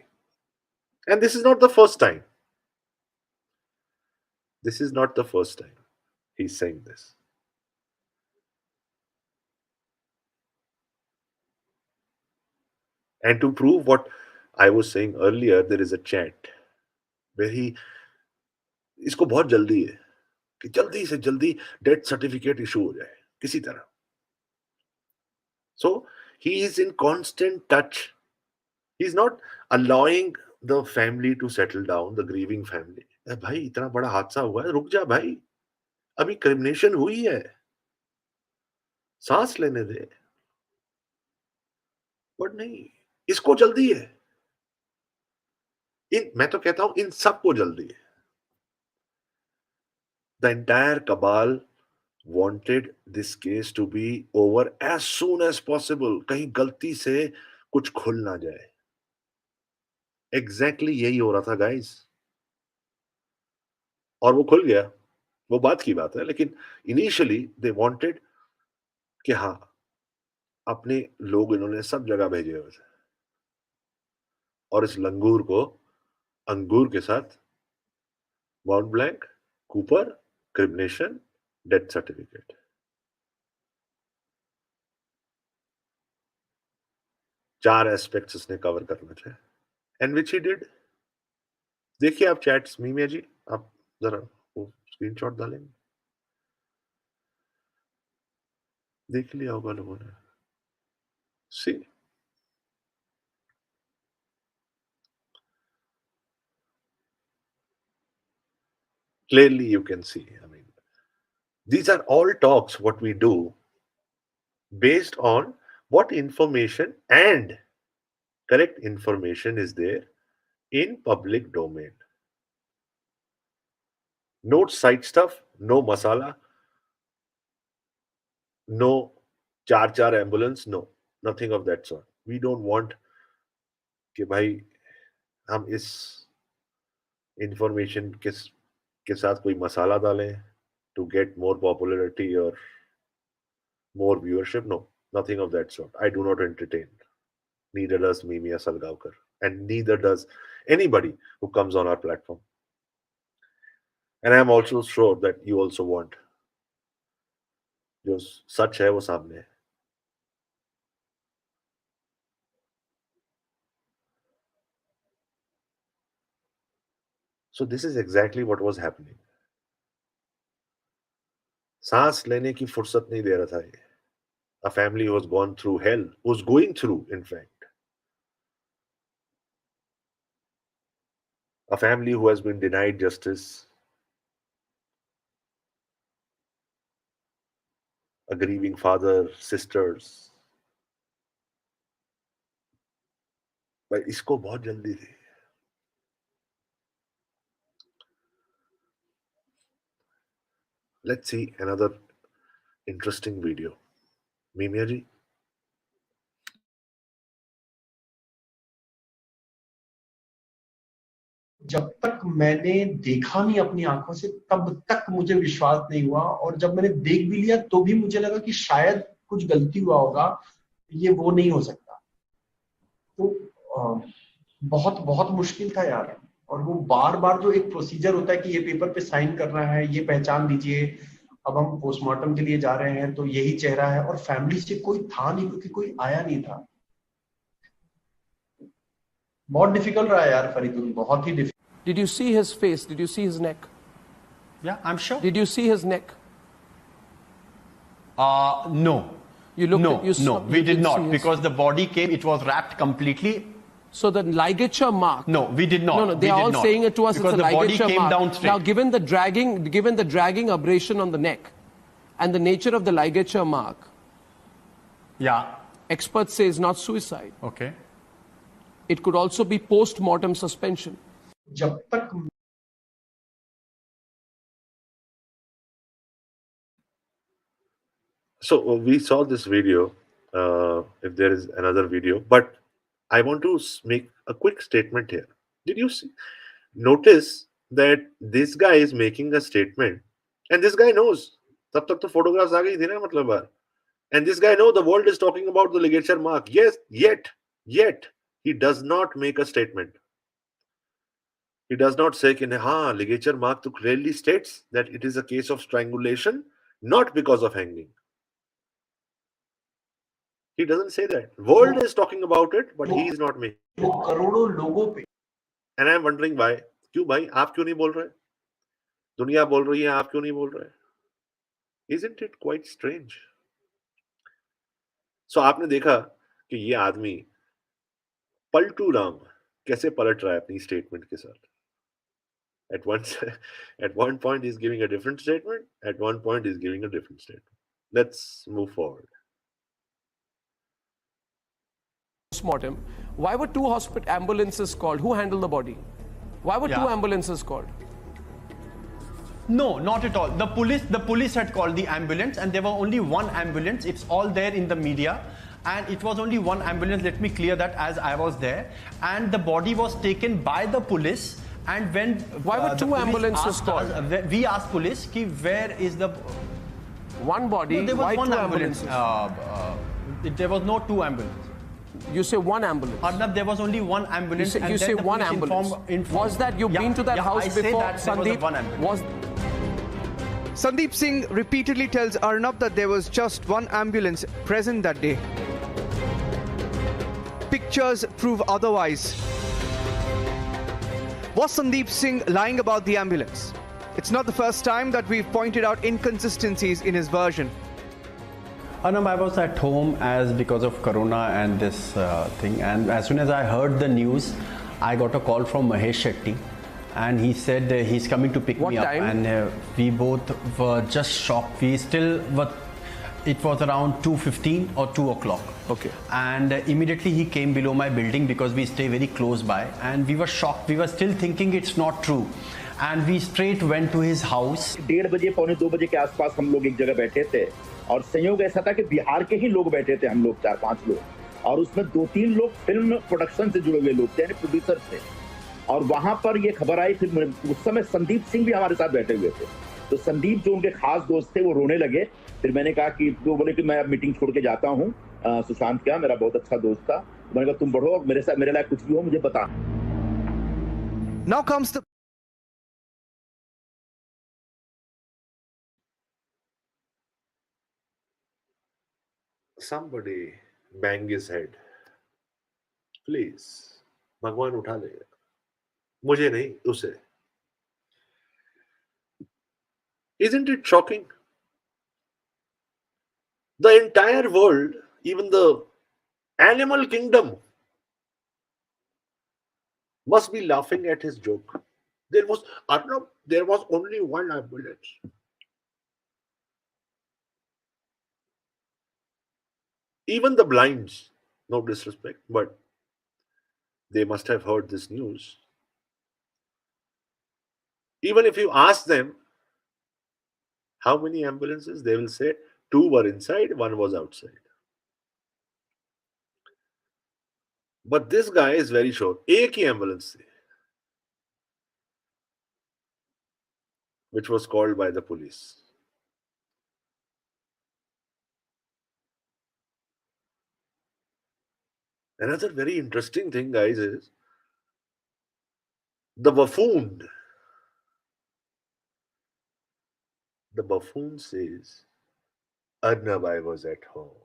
And this is not the first time. This is not the first time he's saying this. And to prove what I was saying earlier, there is a chat where he, इसको बहुत जल्दी है कि जल्दी से जल्दी death certificate issue हो जाए किसी तरह। So he is in constant touch. He's not allowing the family to settle down, the grieving family. भाई इतना बड़ा हादसा हुआ है, रुक जा भाई, अभी क्रिमिनेशन हुई है, सांस लेने दे। बट नहीं, इसको जल्दी है। मैं तो कहता हूं इन सबको जल्दी है। The entire cabal wanted this case to be over as soon as possible, कहीं गलती से कुछ खुल ना जाए। Exactly यही हो रहा था गाइस। और वो खुल गया, वो बात की बात है, लेकिन इनिशियली दे वांटेड कि हाँ, अपने लोग इन्होंने सब जगह भेजे हुए थे और इस लंगूर को अंगूर के साथ mount blank, Cooper, क्रिमिनेशन, death certificate, 4 aspects इसने कवर करने थे, एंड विच ही डिड। देखिए आप चैट्स मीमिया जी, आप जरा वो स्क्रीनशॉट डालेंगे, देख लिया होगा लोगों ने। सी, clearly you can see, I mean, these are all talks what we do based on what information and correct information is there in public domain. No side stuff, no masala, no Charcha ambulance, no, nothing of that sort. We don't want कि भाई हम इस information के साथ कोई मसाला डालें to get more popularity or more viewership. No, nothing of that sort. I do not entertain. Neither does Mimia Salgaonkar, and neither does anybody who comes on our platform. And I am also sure that you also want. जो सच है वो सामने है. So this is exactly what was happening. सांस लेने की फुर्सत नहीं दे रहा था ये. A family who has gone through hell, who's going through, in fact. A family who has been denied justice. A grieving father, sisters. भाई इसको बहुत जल्दी थी. Let's see another interesting video. Mimia ji. जब तक मैंने देखा नहीं अपनी आंखों से तब तक मुझे विश्वास नहीं हुआ, और जब मैंने देख भी लिया तो भी मुझे लगा कि शायद कुछ गलती हुआ होगा, ये वो नहीं हो सकता. तो बहुत बहुत मुश्किल था यार. और वो बार बार जो एक प्रोसीजर होता है कि ये पेपर पे साइन करना है, ये पहचान दीजिए, अब हम पोस्टमार्टम के लिए जा रहे हैं तो यही चेहरा है, और फैमिली से कोई था नहीं क्योंकि कोई आया नहीं था. बहुत डिफिकल्ट रहा यार फरीदुल, बहुत ही difficult. Did you see his face? Did you see his neck? Yeah, I'm sure. Did you see his neck? No. You looked No, at, you no, saw, we you did didn't not see his- because the body came, it was wrapped completely. So the ligature mark. No, we did not. No, We they are did all not. saying it to us. Because It's a the body ligature came mark. down straight. Now, given the dragging abrasion on the neck, and the nature of the ligature mark, Yeah. experts say is not suicide. Okay. It could also be post-mortem suspension. जब तक So we saw this video. If there is another video, but I want to make a quick statement here. Did you notice that this guy is making a statement, and this guy knows. तब तक तो photographs आ गई थी ना, मतलब बार. And this guy knows the world is talking about the ligature mark. Yes, yet he does not make a statement. He does not say कि हाँ ligature mark तो clearly states that it is a case of strangulation, not because of hanging. He doesn't say that. World is talking about it, but he is not making. वो करोड़ों लोगों पे. And I'm wondering why. क्यों भाई आप क्यों नहीं बोल रहे? दुनिया बोल रही है, आप क्यों नहीं बोल रहे? Isn't it quite strange? So आपने देखा कि ये आदमी पलटू राम कैसे पलट रहा है अपनी स्टेटमेंट के साथ. At one point he's giving a different statement. At one point he's giving a different statement. Let's move forward. Post-mortem. Why were two ambulances called? Who handled the body? Why were two Yeah. ambulances called? No, not at all. The police had called the ambulance, and there were only one ambulance. It's all there in the media. And it was only one ambulance. Let me clear that as I was there. And the body was taken by the police And when Why were the two police ambulances asked called? we asked police ki where is the One body, no, there was why one two ambulance. ambulances? There was no two ambulances. You say one ambulance. Arnab, there was only one ambulance. You and say then the one police ambulance. informed- Was that you've Yeah, been to that yeah, house I say before, that there was Sandeep? one ambulance. Sandeep Singh repeatedly tells Arnab that there was just one ambulance present that day. Pictures prove otherwise. Was Sandeep Singh lying about the ambulance? It's not the first time that we've pointed out inconsistencies in his version. Arnab, I was at home as because of Corona and this thing, and as soon as I heard the news, I got a call from Mahesh Shetty, and he said he's coming to pick What me time? up, and we both were just shocked. We still were. It was around 2:15 or 2 o'clock. Okay. And immediately he came below my building because we stay very close by, and we were shocked. We were still thinking it's not true, and we straight went to his house. 1:30 बजे पौने 2 बजे के आसपास हम लोग एक जगह बैठे थे और संयोग ऐसा था कि बिहार के ही लोग बैठे थे, हम लोग 4-5 लोग, और उसमें 2-3 लोग फिल्म प्रोडक्शन से जुड़े हुए लोग थे, यानी प्रोड्यूसर थे। और वहां पर ये खबर आई, फिर उस समय संदीप सिंह भी हमारे साथ बैठे हुए थे। तो संदीप जो उनके खास दोस्त थे वो रोने लगे। फिर मैंने कहा कि वो बोले कि मैं अब मीटिंग छोड़ के जाता हूँ, सुशांत क्या मेरा बहुत अच्छा दोस्त था। मैंने कहा तुम बढ़ो, मेरे साथ मेरे लायक कुछ भी हो मुझे बता। Now comes the Somebody bang his head. Please. भगवान उठा लेगा, मुझे नहीं उसे. Isn't it shocking? The entire world, even the animal kingdom, must be laughing at his joke. There was only one ambulance. Even the blinds, no disrespect, but they must have heard this news. Even if you ask them how many ambulances, they will say 2 were inside, 1 was outside. But this guy is very sure. एक ही ambulance थी, which was called by the police. Another very interesting thing, guys, is the buffoon. The buffoon says, Arnab, I was at home.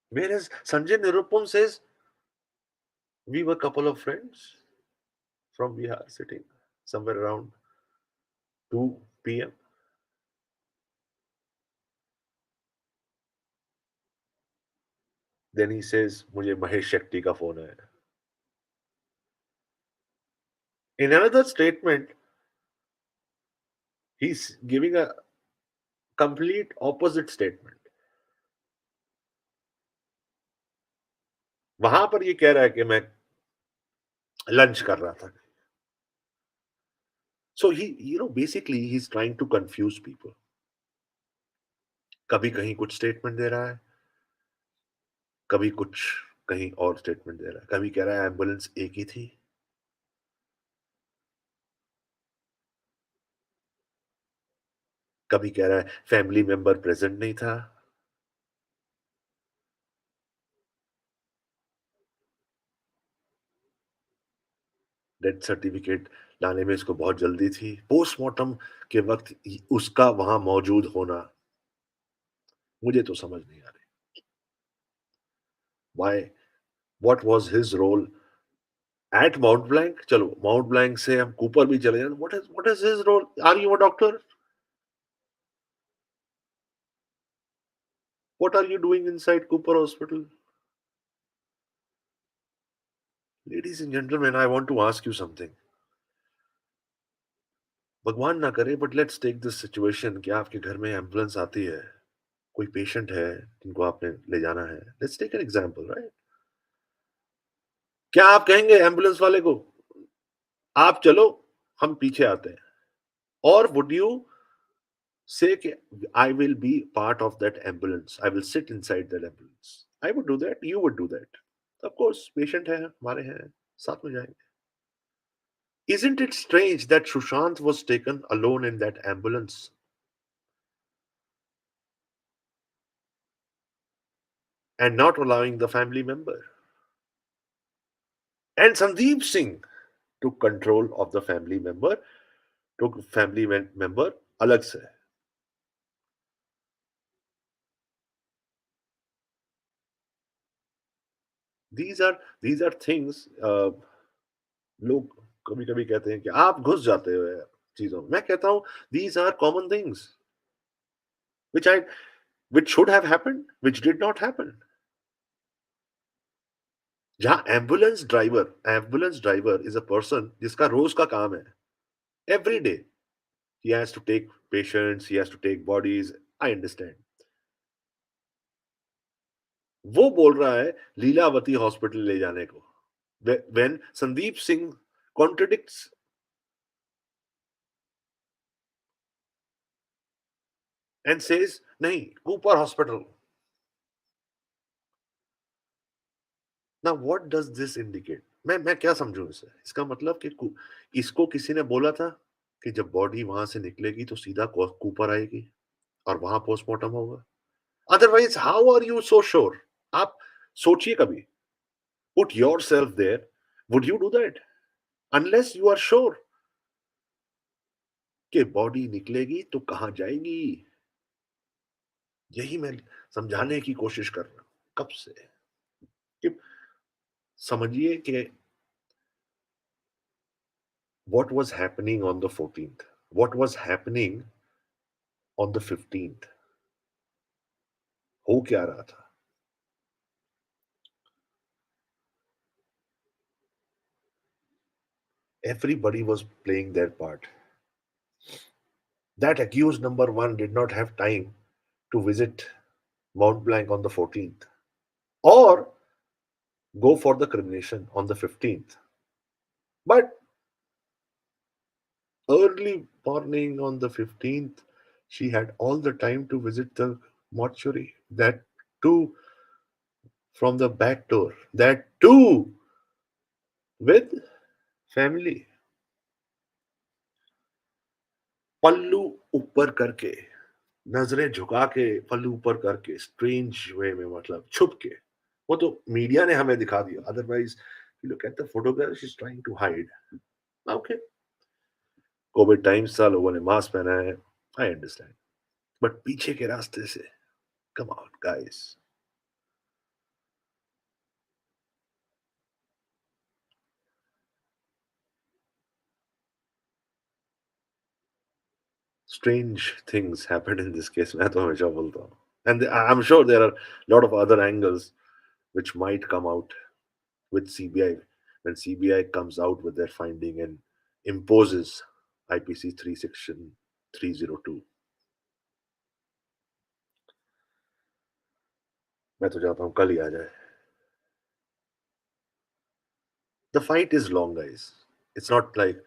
Whereas Sanjay Nirupam says, we were a couple of friends from Bihar sitting somewhere around 2 p.m. Then he says, मुझे महेश शेट्टी का phone आया. In another statement, he's giving a complete opposite statement. वहां पर ये कह रहा है कि मैं लंच कर रहा था. So basically he's trying to confuse people. कभी कहीं कुछ स्टेटमेंट दे रहा है, कभी कुछ कहीं और स्टेटमेंट दे रहा है, कभी कह रहा है एम्बुलेंस एक ही थी, कभी कह रहा है फैमिली मेंबर प्रेजेंट नहीं था. डेथ सर्टिफिकेट लाने में इसको बहुत जल्दी थी. पोस्टमार्टम के वक्त उसका वहां मौजूद होना मुझे तो समझ नहीं आ रही. Why? What was his role at Mont Blanc? चलो Mont Blanc से हम कूपर भी चले जाए. What is his role? Are you a doctor? What are you doing inside Cooper Hospital? Ladies and gentlemen, I want to ask you something. भगवान ना करे, but let's take this situation कि आपके घर में एम्बुलेंस आती है, कोई पेशेंट है जिनको आपने ले जाना है. Let's take an example, right? क्या आप कहेंगे एम्बुलेंस वाले को आप चलो हम पीछे आते हैं, और would you say I will be part of that ambulance, I will sit inside that ambulance, I would do that. You would do that. Of course, patient है हमारे हैं साथ में जाएंगे. Isn't it strange that Sushant was taken alone in that ambulance? And not allowing the family member. And Sandeep Singh took control of the family member, took family member अलग से. These are things लोग कभी कभी कहते हैं कि आप घुस जाते हो यार चीजों में. मैं कहता हूं these are common things which should have happened, which did not happen. जहां ambulance driver is a person जिसका रोज का काम है, every day he has to take patients, he has to take bodies. I understand. वो बोल रहा है Lilavati hospital ले जाने को, when Sandeep Singh contradicts. And says नहीं, Cooper Hospital. Now what does this indicate? मैं क्या समझूं इसे? इसका मतलब कि इसको किसी ने बोला था कि जब बॉडी वहां से निकलेगी तो सीधा कूपर आएगी और वहां पोस्टमार्टम होगा. Otherwise how are you so sure? आप सोचिए कभी, put yourself there, would you do that unless you are sure कि बॉडी निकलेगी तो कहां जाएगी? यही मैं समझाने की कोशिश कर रहा हूं कब से कि समझिए कि what was happening on the 14th, what was happening on the 15th, हो क्या रहा था. Everybody was playing their part. That accused number 1 did not have time to visit Mont Blanc on the 14th or go for the cremation on the 15th. But early morning on the 15th, she had all the time to visit the mortuary. That too from the back door. That too with family. पल्लू ऊपर करके, नजरें झुका के, पल्लू ऊपर करके, strange वे में, मतलब छुप के. वो तो मीडिया ने हमें दिखा दिया. Otherwise you look at the photograph, she's trying to hide. Okay. Covid times था, लोगों ने मास्क पहना है, आई अंडरस्टैंड. बट पीछे के रास्ते से, come on guys. Strange things happened in this case. मैं तो हमेशा बोलता हूँ. And I'm sure there are a lot of other angles which might come out with CBI when CBI comes out with their finding and imposes IPC 3 section 302. मैं तो चाहता हूँ कल ही आ जाए. The fight is long, guys. It's not like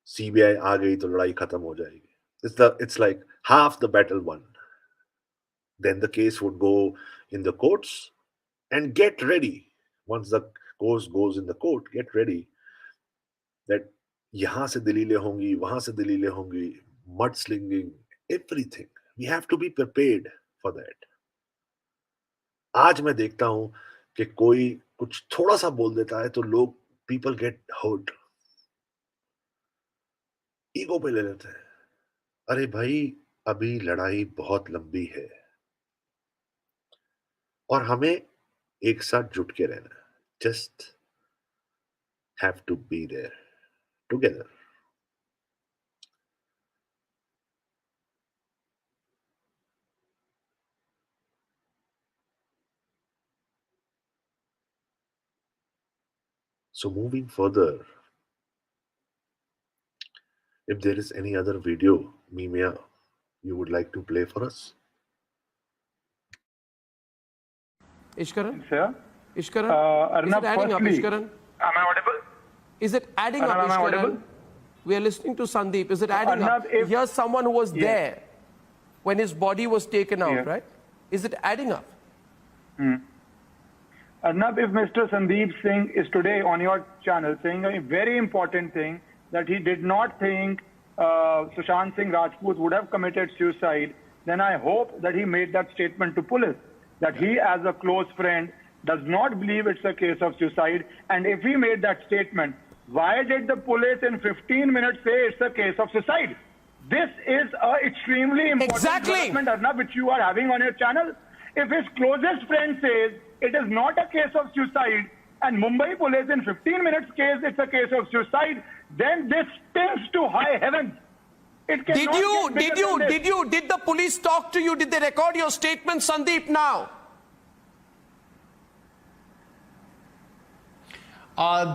CBI आ गई तो लड़ाई खत्म हो जाएगी. It's like half the battle won. Then the case would go in the courts and get ready. Once the case goes in the court, get ready that यहाँ से दलीलें होंगी, वहां से दलीलें होंगी, mudslinging, everything. We have to be prepared for that. आज मैं देखता हूं कि कोई कुछ थोड़ा सा बोल देता है तो लोग, people get hurt. ईगो पे ले लेते हैं. अरे भाई, अभी लड़ाई बहुत लंबी है और हमें एक साथ जुट के रहना है. Just have to be there together. So moving further, if there is any other video, Mimia, you would like to play for us? Ishkaran? Sir? Ishkaran? Is Arnab, it adding up, firstly, Ishkaran? am I audible? Is it adding up, Am I Ishkaran? audible? We are listening to Sandeep. Is it adding Arnab, up? if- Here's someone who was Yes. there when his body was taken out, Yes. right? Is it adding up? Arnab, if Mr. Sandeep Singh is today on your channel saying a very important thing, that he did not think Sushant Singh Rajput would have committed suicide, then I hope that he made that statement to police, that he as a close friend does not believe it's a case of suicide. And if he made that statement, why did the police in 15 minutes say it's a case of suicide? This is an extremely important development, Arnab, which you are having on your channel. If his closest friend says it is not a case of suicide, and Mumbai police in 15 minutes case it's a case of suicide, then this stings to high heavens. It cannot get bigger than this. Did the police talk to you? Did they record your statement, Sandeep, now?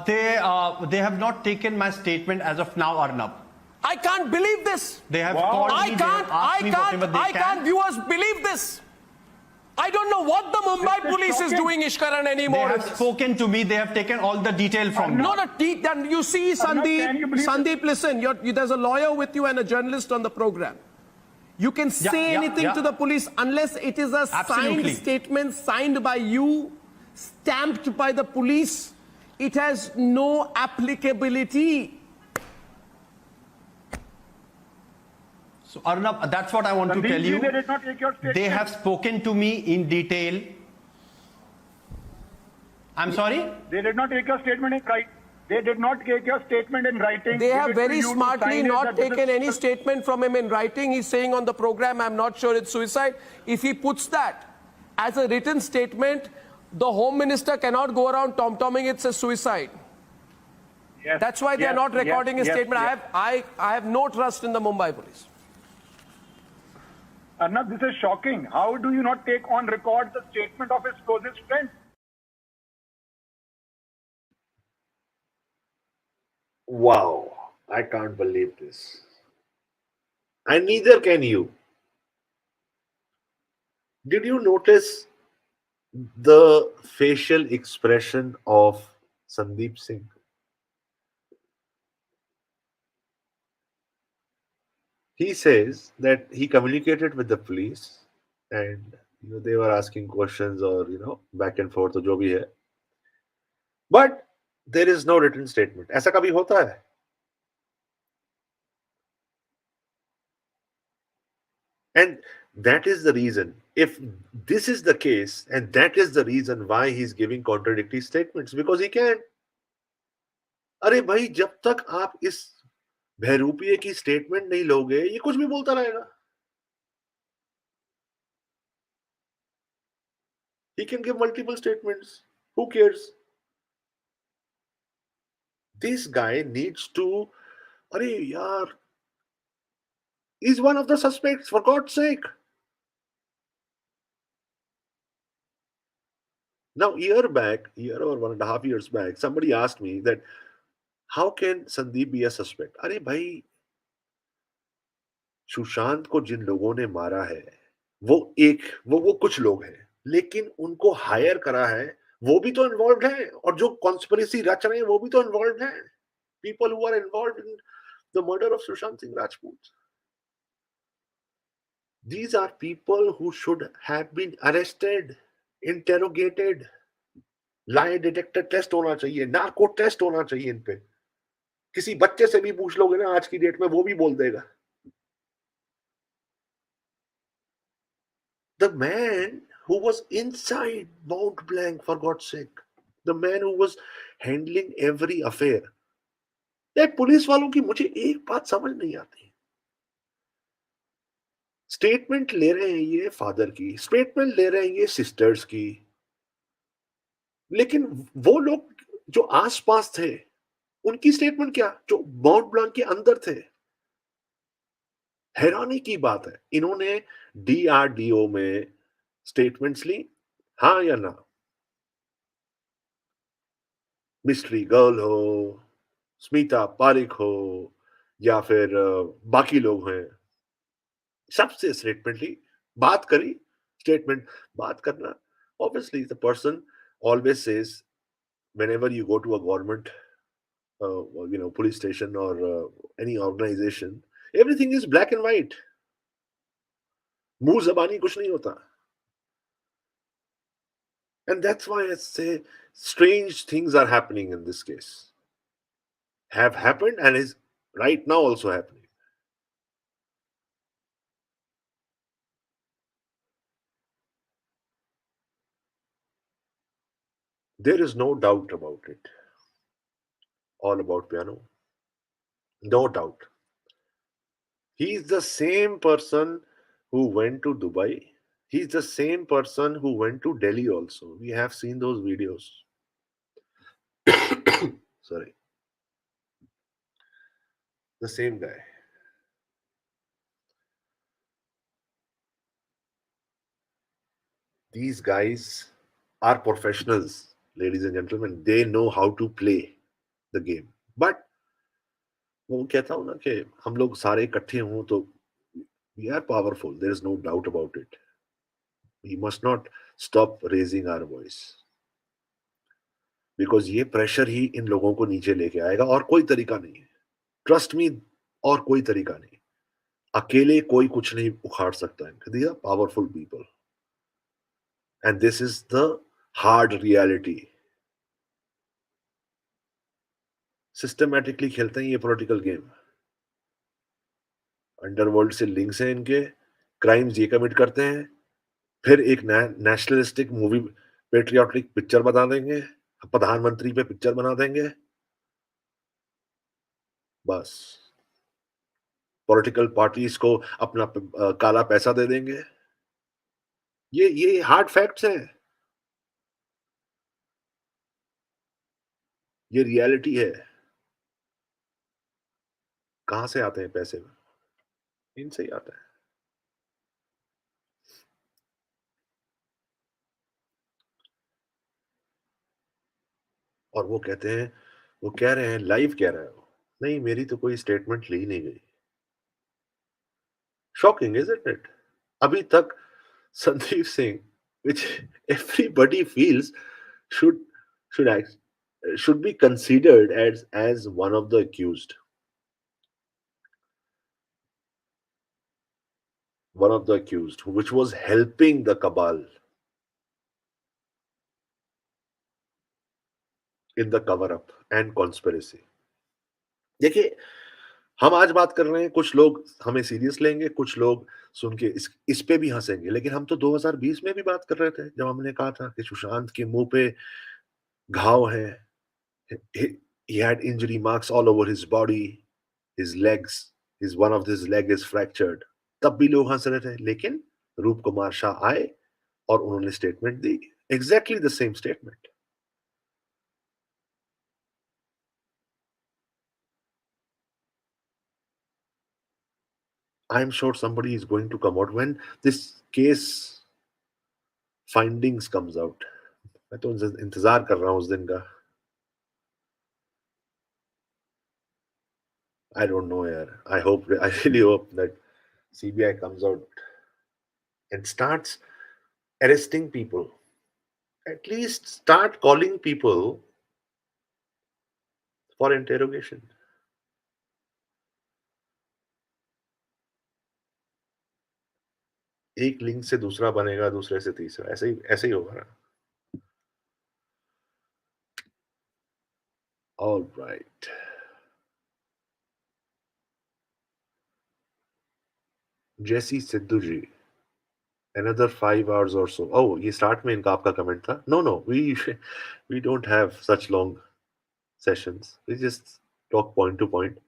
They have not taken my statement as of now, Arnab. I can't believe this. They have called me, they have asked me whatever they I can't, viewers, believe this. I don't know what the Mumbai police is doing, Ishkaran, anymore. They have spoken to me. They have taken all the detail from me. No, then you see, Sandeep, listen, there's a lawyer with you and a journalist on the program. You can say anything to the police unless it is a signed statement signed by you, stamped by the police. It has no applicability. So Arnab, that's what I want to tell you. They did not take your statement. They have spoken to me in detail. I'm sorry? They did not take your statement in writing. They did not take your statement in writing. They have very smartly not taken any statement from him in writing. He's saying on the program, I'm not sure it's suicide. If he puts that as a written statement, the Home Minister cannot go around tom-tomming it's a suicide. Yes, That's why they are not recording his statement. Yes. I have no trust in the Mumbai police. Arnab, this is shocking. How do you not take on record the statement of his closest friend? Wow, I can't believe this. And neither can you. Did you notice the facial expression of Sandeep Singh? He says that he communicated with the police and they were asking questions or back and forth or जो भी है. But there is no written statement. ऐसा कभी होता है? And that is the reason. If this is the case, and that is the reason why he's giving contradictory statements, because he can. अरे भाई, जब तक आप इस बहरूपिये की स्टेटमेंट नहीं लोगे, ये कुछ भी बोलता रहेगा. He can give multiple statements. Who cares? This guy needs to. अरे यार, he's one of the suspects, for God's sake. Now, year or 1.5 years back, somebody asked me that how can Sandeep be a suspect? अरे भाई, सुशांत को जिन लोगों ने मारा है, वो कुछ लोग हैं, लेकिन उनको हायर करा है, वो भी तो इन्वॉल्व हैं, और जो कॉन्स्पिरेसी रच रहे हैं, वो भी तो इन्वॉल्व हैं. People who are involved in the murder of Sushant Singh Rajput. These are people who should have been arrested, interrogated. lie detector test होना चाहिए, नार्को टेस्ट होना चाहिए इन पे. किसी बच्चे से भी पूछ लोगे ना आज की डेट में, वो भी बोल देगा. The man who was inside Mont Blanc, for God's sake, the man who was handling every affair. ये पुलिस वालों की मुझे एक बात समझ नहीं आती. स्टेटमेंट ले रहे हैं ये फादर की, स्टेटमेंट ले रहे हैं ये सिस्टर्स की, लेकिन वो लोग जो आसपास थे उनकी स्टेटमेंट क्या, जो माउंट ब्लांक के अंदर थे. हैरानी की बात है, इन्होंने DRDO में स्टेटमेंट्स ली, हाँ या ना. मिस्ट्री गर्ल हो, स्मिता पारिक हो, या फिर बाकी लोग हैं, सबसे स्टेटमेंट ली, बात करी. स्टेटमेंट बात करना, obviously the person always says whenever you go to a government police station or any organization, everything is black and white. मुंह जबानी कुछ नहीं होता. And that's why I say strange things are happening in this case. Have happened and is right now also happening. There is no doubt about it. All about piano. No doubt. He's the same person who went to Dubai. He's the same person who went to Delhi also. We have seen those videos. Sorry. The same guy. These guys are professionals, ladies and gentlemen. They know how to play the game. But वो कहता हूँ ना कि हम लोग सारे इकट्ठे हों तो we are powerful. There is no doubt about it. We must not stop raising our voice. Because ये प्रेशर ही इन लोगों को नीचे लेके आएगा और कोई तरीका नहीं है. Trust me. और कोई तरीका नहीं. अकेले कोई कुछ नहीं उखाड़ सकता है. They are powerful people and this is the hard reality. Systematically खेलते हैं ये पॉलिटिकल गेम. अंडरवर्ल्ड से लिंक्स हैं इनके. क्राइम्स ये कमिट करते हैं. फिर एक नेशनलिस्टिक मूवी पेट्रियाटिक पिक्चर बना देंगे. प्रधानमंत्री पे पिक्चर बना देंगे. बस पॉलिटिकल पार्टीज को अपना काला पैसा दे देंगे. ये हार्ड फैक्ट्स हैं. ये रियलिटी है. कहां से आते हैं पैसे? इनसे ही आता है. और वो कहते हैं, वो कह रहे हैं, लाइव कह रहा है वो, नहीं मेरी तो कोई स्टेटमेंट ली नहीं गई. Shocking isn't it? अभी तक Sandeep Singh, which everybody feels should should act, should be considered as one of the accused, which was helping the cabal in the cover up and conspiracy. देखिए, हम आज बात कर रहे हैं, कुछ लोग हमें सीरियस लेंगे, कुछ लोग सुन के इस पे भी हंसेंगे, लेकिन हम तो 2020 में भी बात कर रहे थे जब हमने कहा था कि सुशांत के मुंह पे घाव है. He had injury marks all over his body, his legs, one of his leg is fractured. तब भी लोग हंस रहे थे. लेकिन रूप कुमार शाह आए और उन्होंने statement the. Exactly the same statement. I'm sure somebody is going to come out when this case findings comes out. मैं तो इंतजार कर रहा हूं उस दिन का. I don't know yaar. I really hope that CBI comes out and starts arresting people. At least start calling people for interrogation. एक लिंक से दूसरा बनेगा, दूसरे से तीसरा, ऐसे ही होगा ना. All right. Jesse Sidhu ji, another 5 hours or so. Oh, ये start में इनका आपका कमेंट था. No, we don't have such long sessions. We just talk point to point.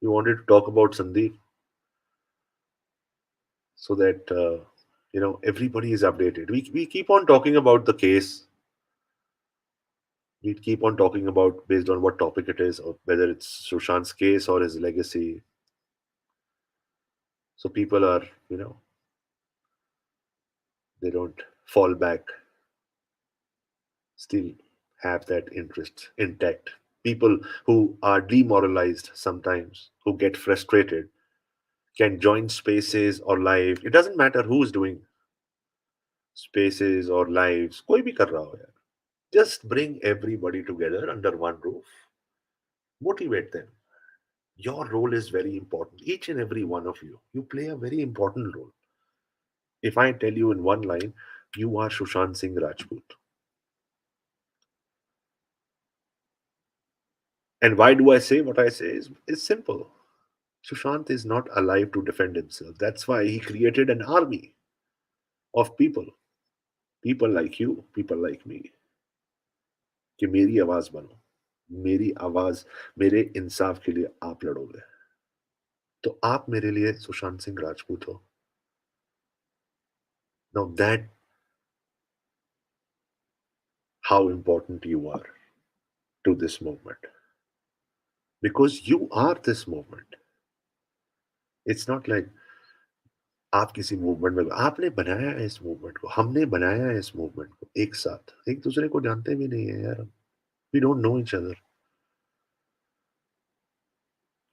We wanted to talk about Sandeep so that everybody is updated. We keep on talking about the case. We keep on talking about based on what topic it is, or whether it's Sushant's case or his legacy. So people are, they don't fall back, still have that interest intact. People who are demoralized sometimes, who get frustrated, can join spaces or live. It doesn't matter who's doing spaces or lives. कोई भी कर रहा हो यार. Just bring everybody together under one roof. Motivate them. Your role is very important. Each and every one of you play a very important role. If I tell you in one line, you are Sushant Singh Rajput. And why do I say what I say? Is simple. Sushant is not alive to defend himself. That's why he created an army of people, people like you, people like me, कि मेरी आवाज बनो, मेरी आवाज, मेरे इंसाफ के लिए आप लड़ोगे, तो आप मेरे लिए सुशांत सिंह राजपूत हो. Now that how important you are to this movement, because you are this movement. It's not like आप किसी मूवमेंट में, आपने बनाया है इस मूवमेंट को, हमने बनाया है इस मूवमेंट को एक साथ, एक दूसरे को जानते भी नहीं है यार, we don't know each other,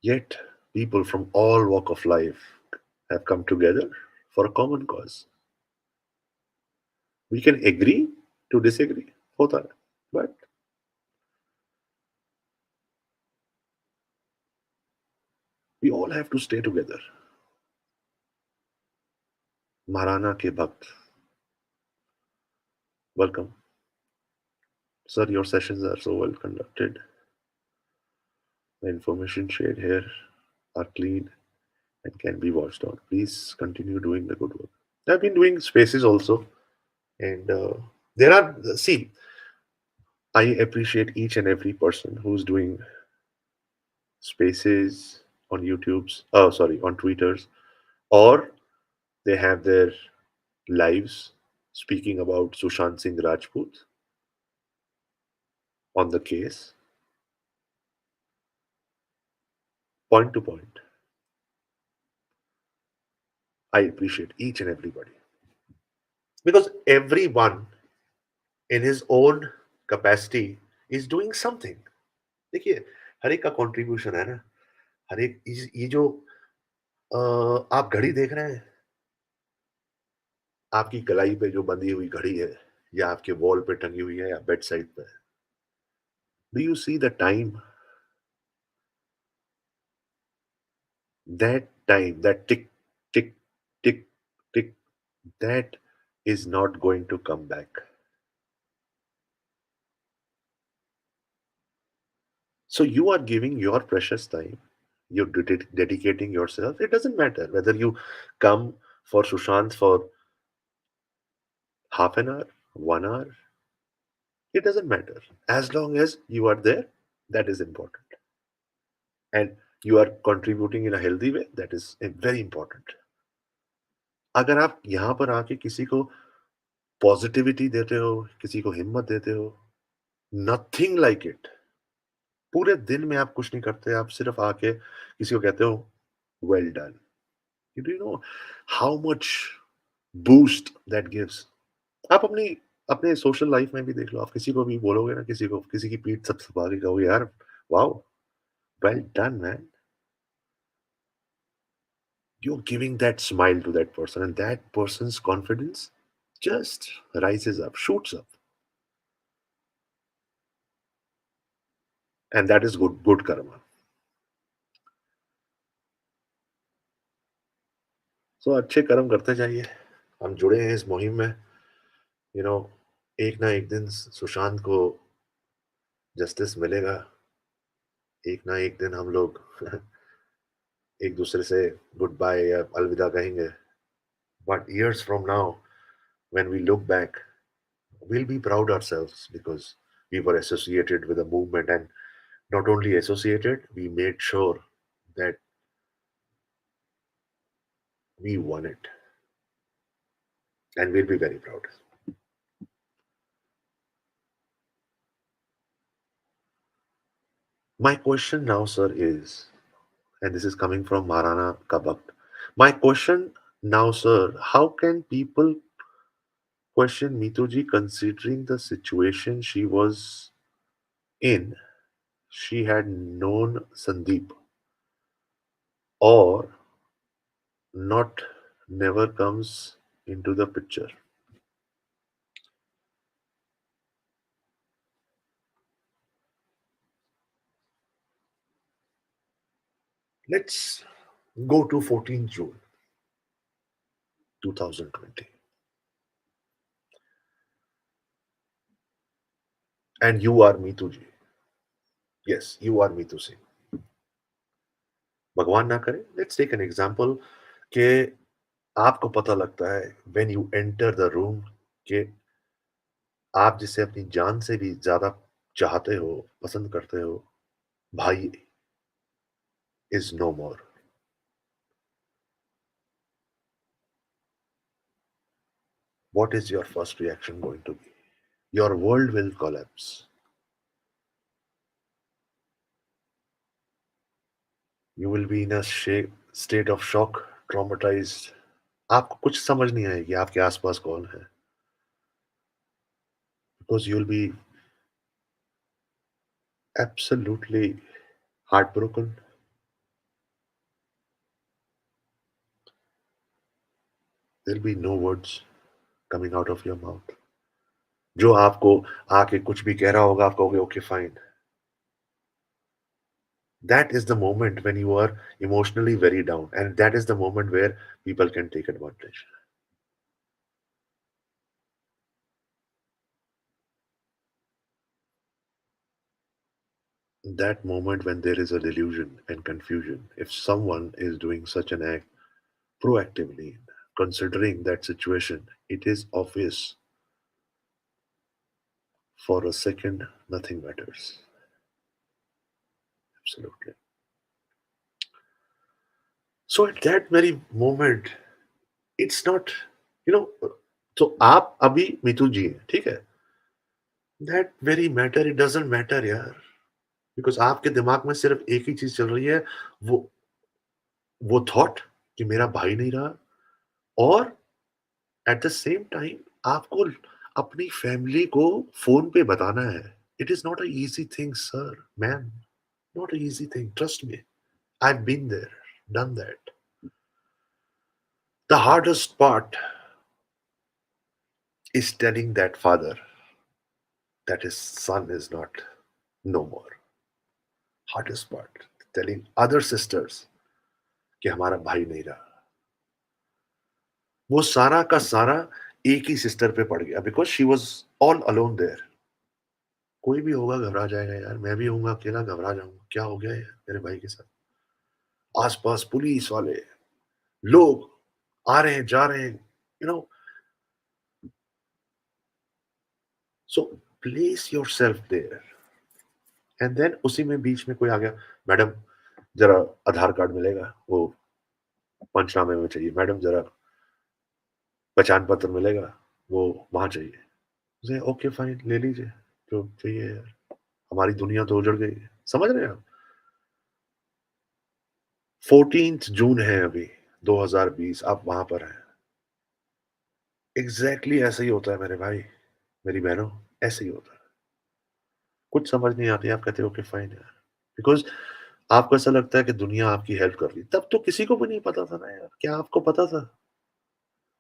yet people from all walk of life have come together for a common cause. We can agree to disagree, होता है, but we all have to stay together. Maharana के भक्त, welcome. Sir, your sessions are so well conducted. The information shared here are clean and can be watched on. Please continue doing the good work. I've been doing spaces also, and there are, see, I appreciate each and every person who's doing spaces on YouTube's, oh, sorry, on Twitter's, or they have their lives speaking about Sushant Singh Rajput on the case, point to point. I appreciate each and everybody because everyone in his own capacity is doing something. देखिए, हर एक का contribution है ना, हर एक ये जो आप घड़ी देख रहे हैं, आपकी कलाई पे जो बंधी हुई घड़ी है, या आपके वॉल पे टंगी हुई है, या बेड साइड पे, do you see the time, that time, that tick tick tick tick, that is not going to come back. So you are giving your precious time, you're dedicating yourself. It doesn't matter whether you come for Sushant for half an hour, 1 hour, it doesn't matter. As long as you are there, that is important. And you are contributing in a healthy way, that is very important. अगर आप यहाँ पर आके किसी को positivity देते हो, किसी को हिम्मत देते हो, नथिंग लाइक इट. पूरे दिन में आप कुछ नहीं करते, आप सिर्फ आके किसी को कहते हो well done. You know how much boost that gives. आप अपनी अपने सोशल लाइफ में भी देख लो, आप किसी को भी बोलोगे ना, किसी को किसी की पीठ थपथपा के कहोगे यार wow well done man, you're giving that smile to that person, and that person's confidence just rises up, shoots up, and that is good karma. So अच्छे कर्म करते जाइए, हम जुड़े हैं इस मुहिम में. यू नो, एक ना एक दिन सुशांत को जस्टिस मिलेगा, एक ना एक दिन हम लोग एक दूसरे से गुड बाय या अलविदा कहेंगे. But years from now, when we look back, we'll be proud ourselves because we were associated with a movement, and not only associated, we made sure that we won it, and we'll be very proud. My question now, sir, is, and this is coming from Marana Kabakt. My question now, sir, how can people question Mituji considering the situation she was in? She had known Sandeep, or not, never comes into the picture. Let's go to 14th June 2020. And you are Mituji. Yes, you are Mitu Singh. भगवान ना करे, let's take an example कि आपको पता लगता है when you enter the room कि आप जिसे अपनी जान से भी ज्यादा चाहते हो, पसंद करते हो, भाई is no more. What is your first reaction going to be? Your world will collapse. You will be in a state of shock, traumatized. आपको कुछ समझ नहीं आएगी आपके आसपास कौन है, because you'll be absolutely heartbroken. There'll be no words coming out of your mouth. जो आपको आके कुछ भी कह रहा होगा आप कहोगे okay fine. That is the moment when you are emotionally very down, and that is the moment where people can take advantage. That moment when there is a delusion and confusion, if someone is doing such an act proactively, considering that situation, it is obvious for a second nothing matters. Absolutely. So at that very moment, it's not, you know, so आप अभी मितु जी हैं, ठीक है? That very matter, it doesn't matter यार, because आपके दिमाग में सिर्फ एक ही चीज चल रही है, वो वो थॉट कि मेरा भाई नहीं रहा, और एट द सेम टाइम आपको अपनी फैमिली को फोन पे बताना है. It is not a easy thing sir, man, not a easy thing, trust me. I have been there, done that. The hardest part is telling that father that his son is not no more. Hardest part, telling other sisters कि हमारा भाई नहीं रहा. वो सारा का सारा एक ही सिस्टर पे पड़ गया, because she was all alone there. कोई भी होगा घबरा जाएगा यार, मैं भी होऊंगा अकेला, घबरा जाऊंगा, क्या हो गया यार मेरे भाई के साथ. आसपास पुलिस वाले लोग आ रहे हैं, जा रहे हैं, you know. So place yourself there. And then उसी में बीच में कोई आ गया, मैडम जरा आधार कार्ड मिलेगा, वो पंचनामे में चाहिए, मैडम जरा पहचान पत्र मिलेगा, वो वहां चाहिए. उसे ओके फाइन, ले लीजिए जो चाहिए यार, हमारी दुनिया तो उजड़ गई है. समझ रहे हैं आप? 14 जून है अभी, 2020, आप वहां पर हैं. एग्जैक्टली ऐसे ही होता है मेरे भाई, मेरी बहनों, ऐसे ही होता है. कुछ समझ नहीं आती, आप कहते हो ओके फाइन यार, बिकॉज आपको ऐसा लगता है कि दुनिया आपकी हेल्प कर रही. तब तो किसी को भी नहीं पता था ना यार, क्या आपको पता था?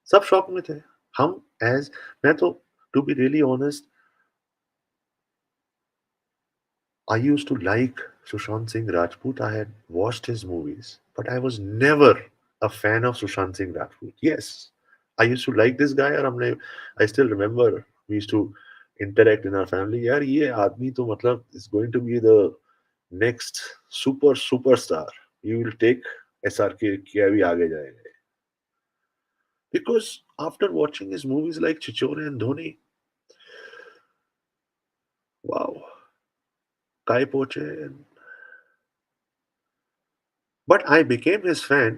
सब शॉक में थे. हम एज मैं तो, to be really honest, I used to like Sushant Singh Rajput. I had watched his movies, but I was never a fan of Sushant Singh Rajput. Yes, I used to like this guy, और हमने, I still remember we used to interact in our family. यार ये आदमी तो मतलब is going to be the next superstar. You will take SRK क्या भी आगे जाएगा. Because after watching his movies like Chichore and Dhoni, wow, Kai Poche, and but I became his fan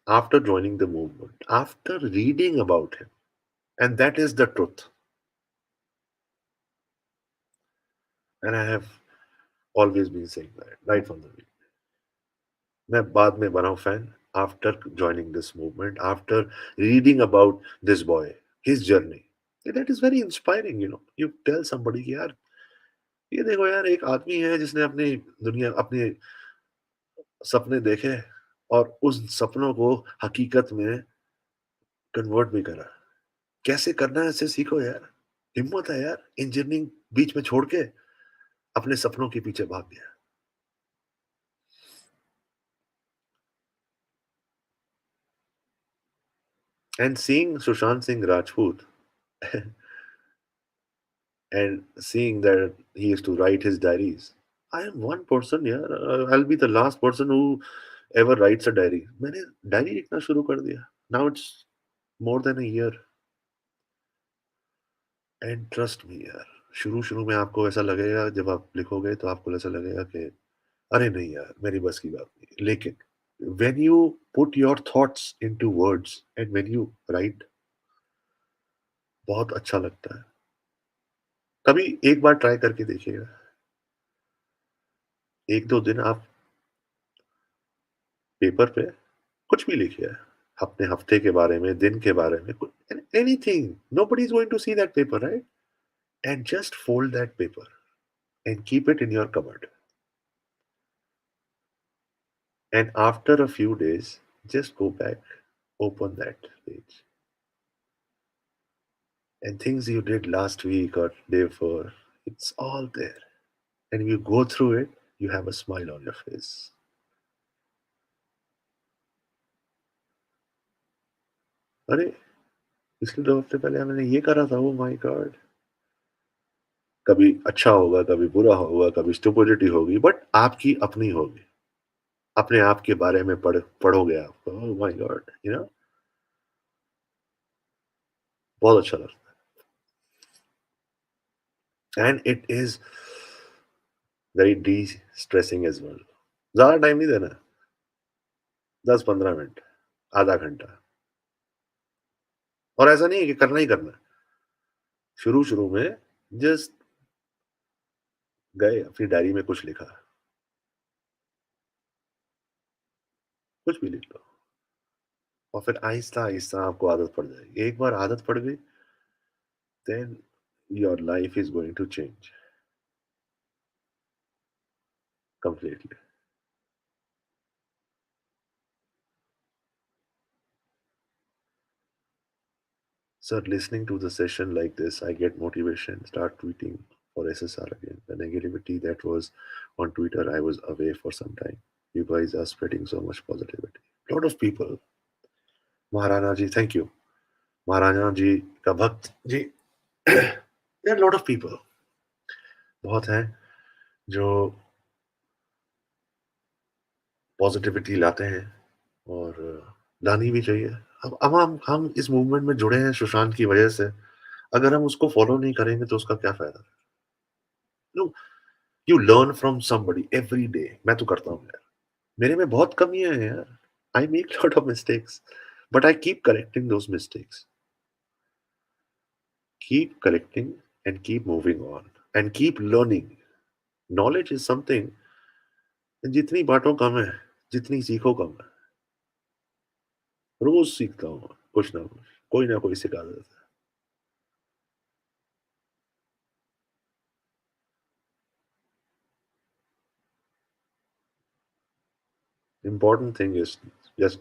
after joining the movement, after reading about him. And that is the truth. And I have always been saying that right from the beginning. मैं बाद में बना fan after joining this movement, after reading about this boy, his journey. That is very inspiring, you know. You tell somebody कि यार ये देखो यार, एक आदमी है जिसने अपनी दुनिया, अपने सपने देखे और उस सपनों को हकीकत में कन्वर्ट भी करा. कैसे करना है इसे सीखो यार. हिम्मत है यार, इंजीनियरिंग बीच में छोड़ के अपने सपनों के पीछे भाग गया. And seeing Sushant Singh Rajput and seeing that he used to write his diaries, I am one person यार. I'll be the last person who ever writes a diary. मैंने डायरी लिखना शुरू कर दिया. Now it's more than a year. And trust me यार, शुरू शुरू में आपको ऐसा लगेगा, जब आप लिखोगे तो आपको ऐसा लगेगा कि अरे नहीं यार, मेरी बस की बात नहीं. लेकिन when you put your thoughts into words and when you write, बहुत अच्छा लगता है. कभी एक बार ट्राई करके देखिएगा. एक दो दिन आप पेपर पे कुछ भी लिखिए, अपने हफ्ते के बारे में, दिन के बारे में, anything. Nobody is going to see that paper, right? And just fold that paper and keep it in your cupboard. And after a few days, just go back, open that page. And things you did last week or day before, it's all there. And you go through it, you have a smile on your face. अरे पिछले 2 हफ्ते पहले मैंने ये करा था, oh my God. कभी अच्छा होगा, कभी बुरा होगा, कभी स्टुपिडिटी होगी, बट आपकी अपनी होगी. अपने आप के बारे में पढ़ोगे आप, ओह माय गॉड, बहुत अच्छा लगता है. And it is very destressing as well. ज्यादा टाइम नहीं देना, 10-15 मिनट, आधा घंटा. और ऐसा नहीं है कि करना ही करना. शुरू शुरू में जस्ट गए, अपनी डायरी में कुछ लिखा, कुछ भी लिख लो, और फिर आहिस्ता आहिस्ता आपको आदत पड़ जाएगी. एक बार आदत पड़ गई, then your life is going to change completely. Sir, listening to the session like this, I get motivation, start tweeting for SSR again. The negativity that was on Twitter, I was away for some time. You guys are spreading so much positivity. A lot of people. Maharana ji, thank you. Maharana ji का भक्त जी. There are a lot of people. बहुत हैं जो positivity लाते हैं, और लानी भी चाहिए. अब हम इस मूवमेंट में जुड़े हैं सुशांत की वजह से. अगर हम उसको फॉलो नहीं करेंगे तो उसका क्या फायदा? No, you learn from somebody every day. मैं तो करता हूँ यार, मेरे में बहुत कमियां हैं यार. I make lot of mistakes, but I keep correcting those mistakes. Keep correcting and keep moving on and keep learning. Knowledge is something, जितनी बांटो कम है, जितनी सीखो कम है. रोज सीखता हूँ कुछ ना कुछ, कोई ना कोई सिखा देता है. Important thing is just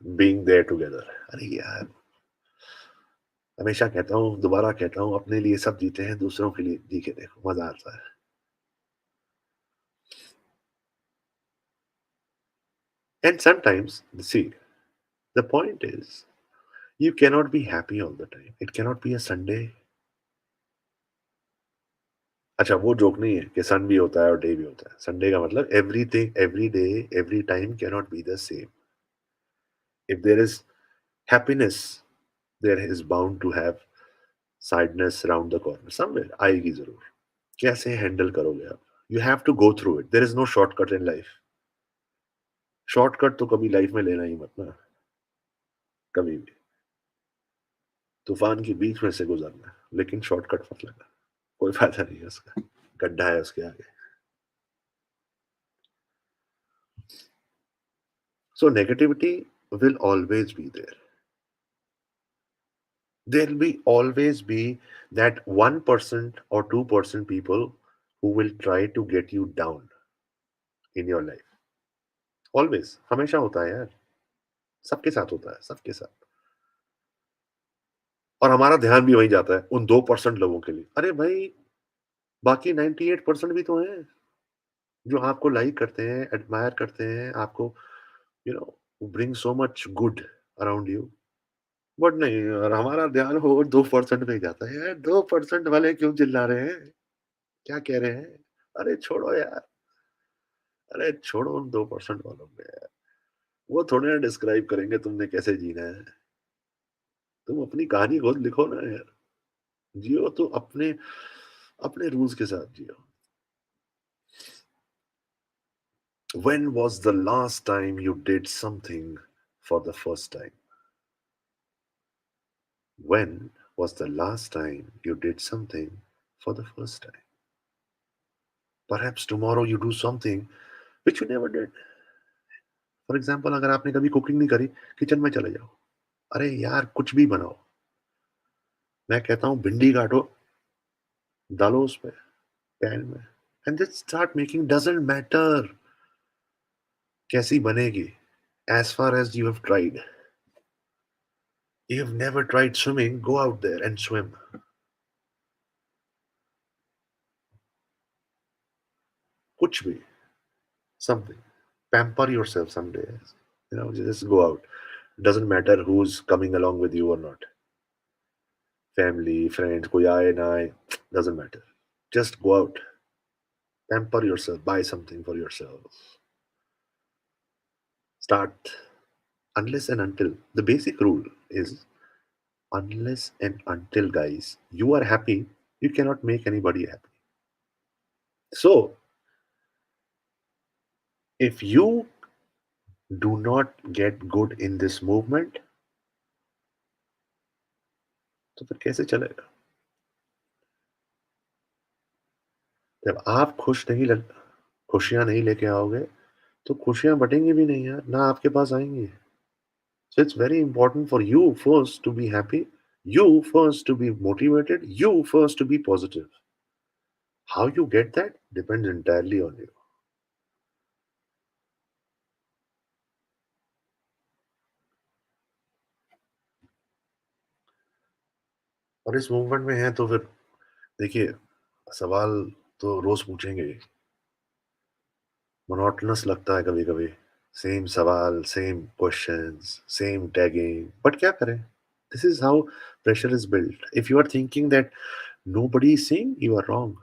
being there together. अरे यार, हमेशा कहता हूँ, दोबारा कहता हूँ, अपने लिए सब जीते हैं, दूसरों के लिए जी के देखो, मजा आता है. And sometimes, see, the point is, you cannot be happy all the time. It cannot be a Sunday. अच्छा, वो जोक नहीं है कि सन भी होता है और डे भी होता है. संडे का मतलब everything, every day, every time cannot be the same. If there is happiness, there is bound to have sadness around the corner somewhere. आएगी जरूर. कैसे हैंडल करोगे आप? You have to go through it. There is no shortcut in life. Shortcut तो कभी life में लेना ही मत ना, कभी भी. तूफान के बीच में से गुजरना, लेकिन शॉर्टकट मत लेना, कोई फायदा नहीं है उसका. गड्ढा है उसके आगे. So negativity will always be there. There'll be always be that 1% or 2% people who will try to get you down in your life. Always. हमेशा होता है यार, सबके साथ होता है, सबके साथ. और हमारा ध्यान भी वहीं जाता है उन 2% लोगों के लिए. अरे भाई, बाकी 98% भी तो हैं जो आपको लाइक करते हैं, एडमायर करते हैं, आपको bring so much good around you. But नहीं, और हमारा ध्यान हो 2% पे ही जाता है. यार 2% वाले क्यों चिल्ला रहे हैं, क्या कह रहे हैं? अरे छोड़ो यार, अरे छोड़ो उन 2% वालों में यार, वो थोड़े ना डिस्क्राइब करेंगे तुमने कैसे जीना है। तुम अपनी कहानी खुद लिखो ना यार, जियो तो अपने अपने रूल्स के साथ जियो। When was the last time you did something for the first time? When was the last time you did something for the first time? Perhaps tomorrow you do something which you never did. For example अगर आपने कभी cooking नहीं करी, kitchen में चले जाओ, अरे यार कुछ भी बनाओ, मैं कहता हूँ भिंडी काटो, डालो उस पे पैन में, and just start making, doesn't matter कैसी बनेगी, as far as you have tried. You have never tried swimming, go out there and swim. कुछ भी, something. Pamper yourself some days. You know, just go out. Doesn't matter who's coming along with you or not. Family, friends, कोई आए ना आए, doesn't matter. Just go out. Pamper yourself. Buy something for yourself. Start. Unless and until. The basic rule is unless and until, guys, you are happy, you cannot make anybody happy. So, if you do not get good in this movement, तो फिर कैसे चलेगा? जब आप खुशियां नहीं लेके आओगे, तो खुशियां बटेंगी भी नहीं यार, ना आपके पास आएंगी. So it's very important for you first to be happy, you first to be motivated, you first to be positive. How you get that depends entirely on you. और इस मूवमेंट में है तो फिर देखिए, सवाल तो रोज पूछेंगे, मोनोटोनस लगता है कभी कभी, सेम सवाल, same questions, same tagging, but क्या करें, this is how pressure is built. If you are thinking that nobody is seeing, you are wrong.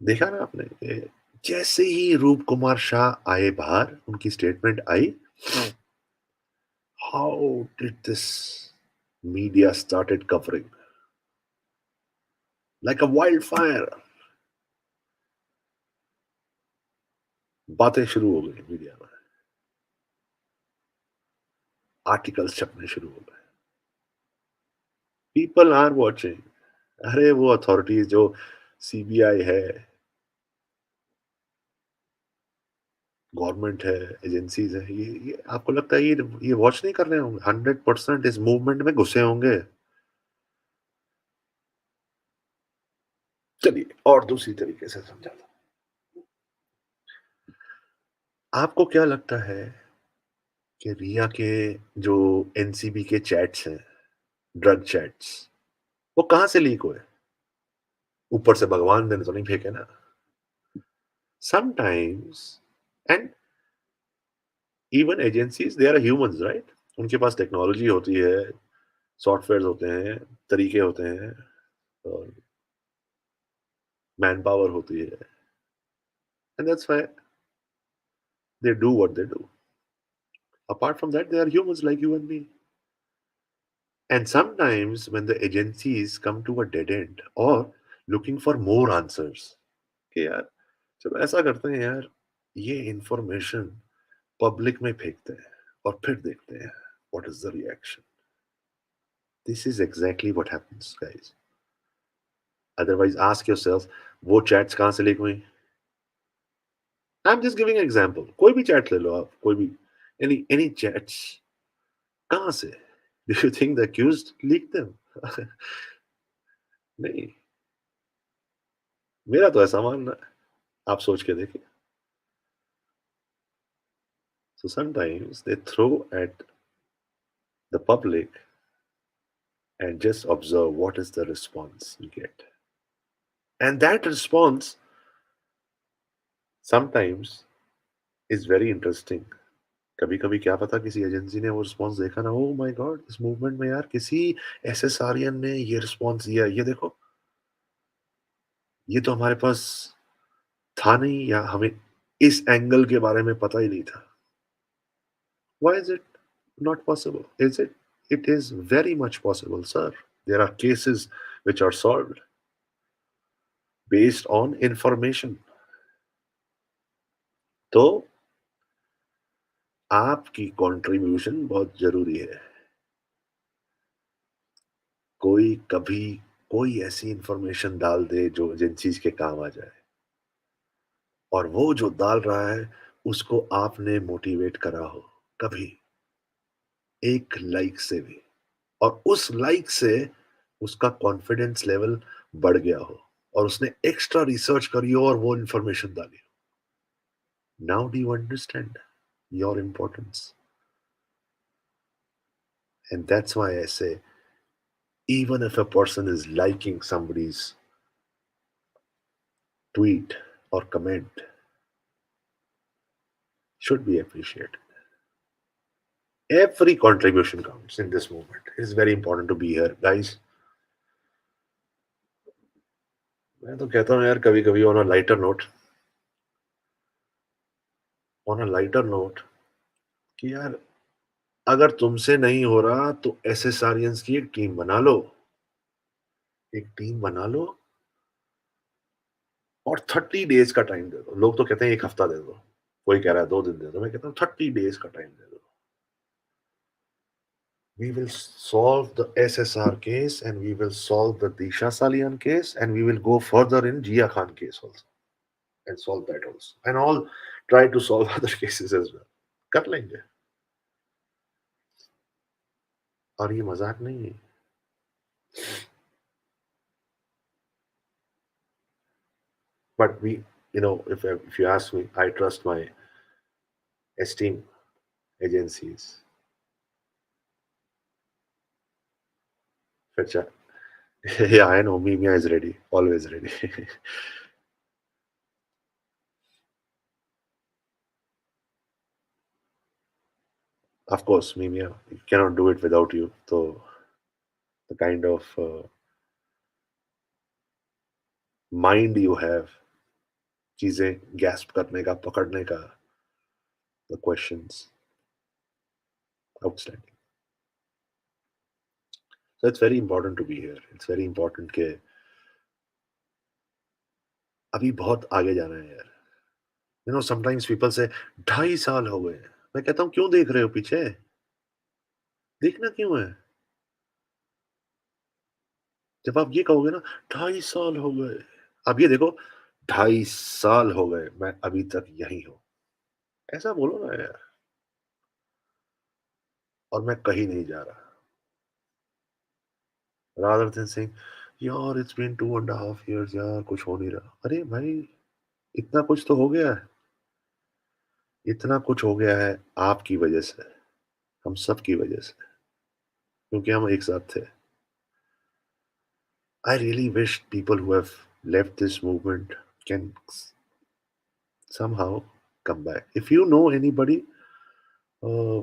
देखा ना आपने कि जैसे ही रूप कुमार शाह आए बाहर, उनकी statement I, how did this media started covering like a wild fire. बातें शुरू हो गई मीडिया में, आर्टिकल्स छपने शुरू हो गए. People are watching. अरे वो अथॉरिटीज जो सीबीआई है, गवर्नमेंट है, एजेंसीज है, ये आपको लगता है ये वॉच नहीं कर रहे होंगे? 100% इस मूवमेंट में घुसे होंगे. चलिए और दूसरी तरीके से समझाता हूं. आपको क्या लगता है कि रिया के जो एनसीबी के चैट्स हैं, ड्रग चैट्स, वो कहां से लीक हुए? ऊपर से भगवान ने तो नहीं फेंके ना. Sometimes, and even agencies, they are humans, right? उनके पास टेक्नोलॉजी होती है, सॉफ्टवेयर होते हैं, तरीके होते हैं, और मैन पावर होती है, and that's why they do what they do. Apart from that, they are humans like you and me. And sometimes when the agencies come to a dead end or looking for more answers, कि यार चलो ऐसा करते हैं यार, ये information public में फेंकते हैं और फिर देखते हैं what is the reaction. This is exactly what happens, guys. Otherwise, ask yourself, वो chats कहाँ से लीक हुई? I'm just giving an example. कोई भी chat ले लो आप, कोई भी, any chats, कहाँ से? Do you think the accused leaked them? नहीं, मेरा तो ऐसा मानना है. आप सोच के देखिए. So sometimes they throw at the public and just observe what is the response you get. And that response sometimes is very interesting. कभी कभी क्या पता किसी एजेंसी ने वो रिस्पॉन्स देखा ना, ओ माय गॉड, इस मूवमेंट में यार किसी एसएसआरियन ने ये रिस्पॉन्स दिया, ये देखो, ये तो हमारे पास था नहीं या हमें इस एंगल के बारे में पता ही नहीं था. Why is it not possible? Is it? It is very much possible, sir. There are cases which are solved based on information. तो आपकी कंट्रीब्यूशन बहुत जरूरी है. कोई कभी कोई ऐसी इंफॉर्मेशन डाल दे जो जिन चीज के काम आ जाए, और वो जो डाल रहा है उसको आपने मोटिवेट करा हो कभी एक लाइक से भी, और उस लाइक से उसका कॉन्फिडेंस लेवल बढ़ गया हो और उसने एक्स्ट्रा रिसर्च करी हो और वो इंफॉर्मेशन डाली हो. Now do you understand your importance? And that's why I से even if a person is liking somebody's tweet or comment, should be appreciated. Every contribution counts in this movement. It is very important to be here, guys. मैं तो कहता हूँ यार, कभी कभी on a lighter note, कि यार अगर तुमसे नहीं हो रहा तो एसएसआरियंस की एक टीम बना लो. एक टीम बना लो और 30 डेज का टाइम दे दो. लोग तो कहते हैं एक हफ्ता दे दो, कोई कह रहा है 2 दिन दे दो, मैं कहता हूँ 30 डेज का टाइम दे दो. We will solve the SSR case and we will solve the Disha Salian case and we will go further in Jia Khan case also and solve that also, and all try to solve other cases as well. कर लेंगे. और ये मजाक नहीं है. But we, if you ask me, I trust my esteemed agencies. Charcha. Yeah, I know. Mimia is ready. Always ready. Of course, Mimia, you cannot do it without you. So the kind of mind you have, चीजें grasp करने का, पकड़ने का, the questions, outstanding. So it's very important to be here. It's very important कि अभी बहुत आगे जाना है यार. Sometimes people say 2.5 साल हो गए. मैं कहता हूँ क्यों देख रहे हो पीछे? देखना क्यों है? जब आप ये कहोगे ना 2.5 साल हो गए, अब ये देखो 2.5 साल हो गए, मैं अभी तक यही हूं. ऐसा बोलो ना यार. और मैं कहीं नहीं जा रहा. rather than saying यार it's been 2.5 years, यार कुछ हो नहीं रहा. अरे भाई, इतना कुछ तो हो गया है. इतना कुछ हो गया है आपकी वजह से, हम सब की वजह से, क्योंकि हम एक साथ थे. I really wish people who have left this movement can somehow come back. If you know anybody uh,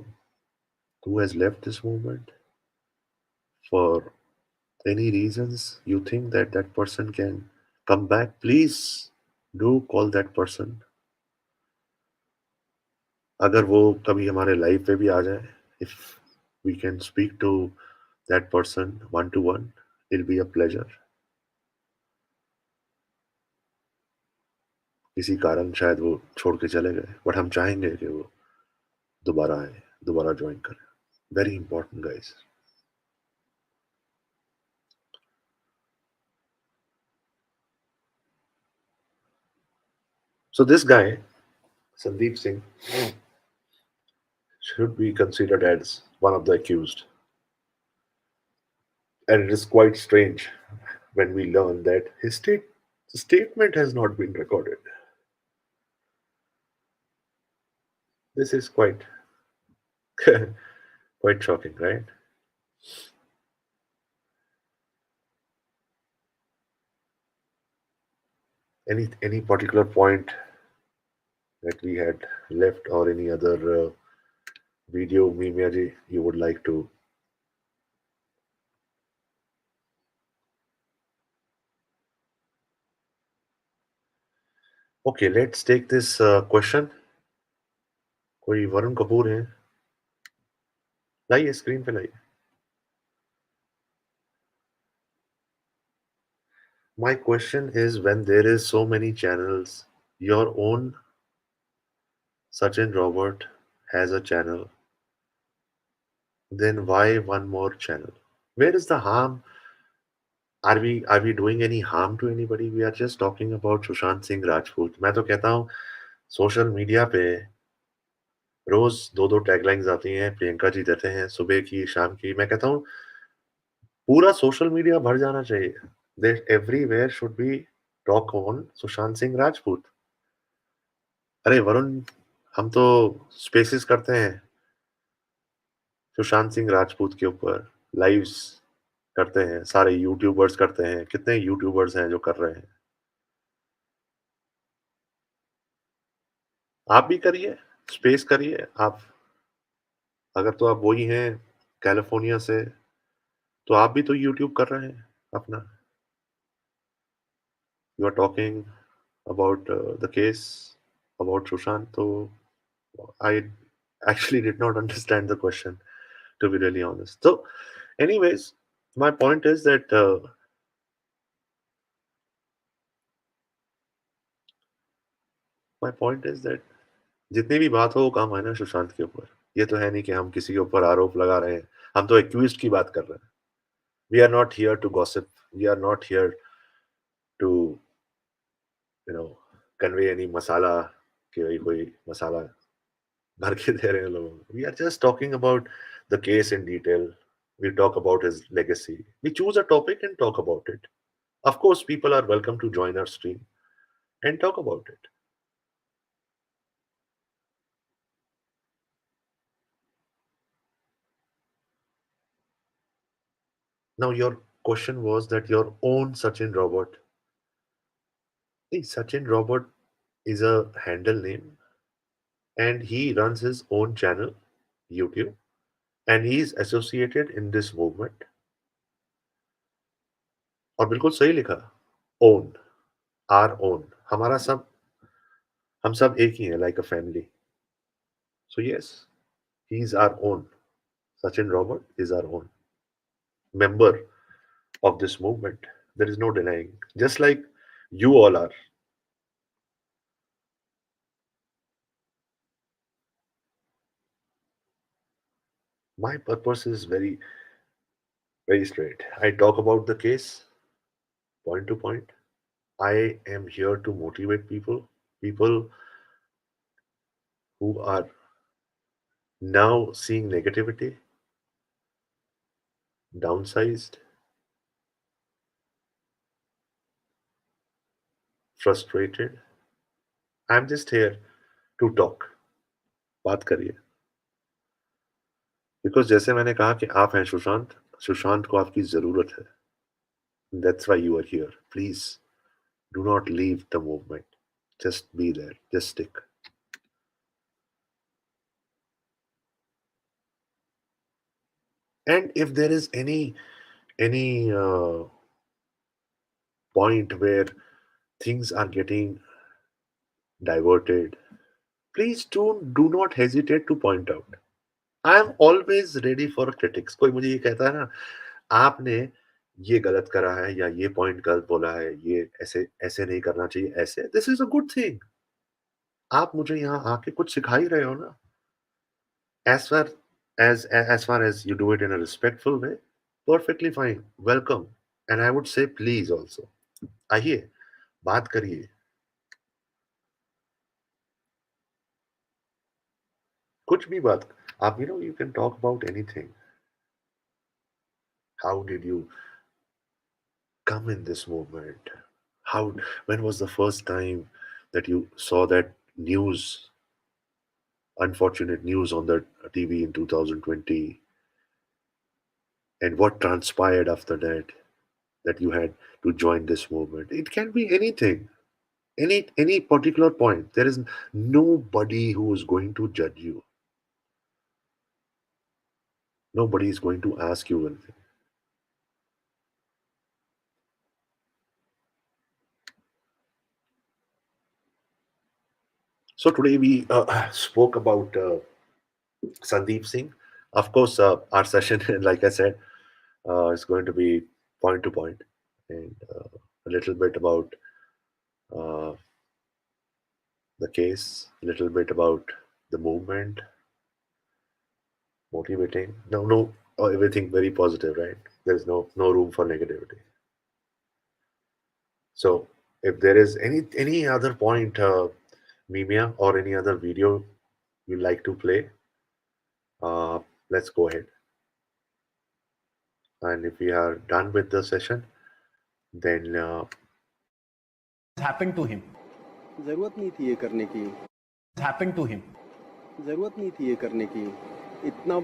who has left this movement for any reasons, you think that that person can come back, please do call that person. अगर वो कभी हमारे life पे भी आ जाए, if we can speak to that person one to one, it'll be a pleasure. किसी कारण शायद वो छोड़ के चले गए, बट हम चाहेंगे कि वो दोबारा आए, दोबारा ज्वाइन करें. Very important guys. So this guy, Sandeep Singh, should be considered as one of the accused. And it is quite strange when we learn that his statement has not been recorded. This is quite quite shocking, right? Any particular point that we had left or any other video, Mimia ji, you would like to? Okay, let's take this question. कोई वरुण कपूर है? लाइए screen पे लाइए. My question is, when there is so many channels, your own Sachin Robert has a channel, then why one more channel? Where is the harm? Are we doing any harm to anybody? We are just talking about Sushant Singh Rajput. मैं तो कहता हूँ social media पे रोज दो दो taglines आती हैं, प्रियंका जी देते हैं सुबह की शाम की. मैं कहता हूँ पूरा सोशल मीडिया भर जाना चाहिए. There everywhere should be talk on Sushant Singh Rajput. अरे वरुण, हम तो स्पेसिस करते हैं सुशांत सिंह राजपूत के ऊपर, लाइव्स करते हैं, सारे यूट्यूबर्स करते हैं. कितने यूट्यूबर्स हैं जो कर रहे हैं? आप भी करिए, स्पेस करिए. आप अगर तो आप वही हैं कैलिफोर्निया से, तो आप भी तो यूट्यूब कर रहे हैं अपना. You are talking about the case about Sushant. तो I actually did not understand the question, to be really honest. So, anyways, my point is that my point is that जितनी भी बात हो वो काम है ना सुशांत के ऊपर. ये तो है नहीं कि हम किसी के ऊपर आरोप लगा रहे हैं. हम तो एक्यूज्ड की बात कर रहे हैं. We are not here to gossip. We are not here to you know convey any masala कि भाई कोई मसाला भर के दे रहे हैं लोगों को. We are just talking about the case in detail. We talk about his legacy. We choose a topic and talk about it. Of course, people are welcome to join our stream and talk about it. Now, your question was that your own Sachin Robert. Hey, Sachin Robert is a handle name and he runs his own channel, YouTube, and he is associated in this movement. और बिल्कुल सही लिखा, own, our own. हमारा सब, हम सब एक ही हैं, like a family. So yes, he is our own. Sachin Robert is our own member of this movement. There is no denying. Just like you all are. My purpose is very, very straight. I talk about the case, point to point. I am here to motivate people who are now seeing negativity, downsized, frustrated. I'm just here to talk. बात करिए. Because जैसे मैंने कहा कि आप हैं सुशांत, सुशांत को आपकी जरूरत है. That's why you are here. Please do not leave the movement. Just be there. Just stick. And if there is any point where things are getting diverted, please do not hesitate to point out. I am always ready for critics. कोई मुझे ये कहता है ना, आपने ये गलत करा है या ये पॉइंट गलत बोला है, ये ऐसे ऐसे नहीं करना चाहिए, ऐसे. This is a good thing. आप मुझे यहाँ आके कुछ सिखा ही रहे हो ना. As far as you do it in a respectful way, perfectly fine. Welcome. And I would say please also. आइए, बात करिए. कुछ भी बात. आप you can talk about anything. How did you come in this movement? How, when was the first time that you saw that news, unfortunate news on the TV in 2020? And what transpired after that you had to join this movement? It can be anything, any particular point. There is nobody who is going to judge you. Nobody is going to ask you anything. So today we spoke about Sandeep Singh. Of course, our session, like I said, is going to be point to point, and a little bit about uh, the case, a little bit about the movement, motivating. No, everything very positive, right? There's no room for negativity. So, if there is any other point, Mimia, or any other video you'd like to play, uh, let's go ahead. And if we are done with the session, then happened to him. जरूरत नहीं थी ये करने की. Happened to him. जरूरत नहीं थी ये करने की. इतना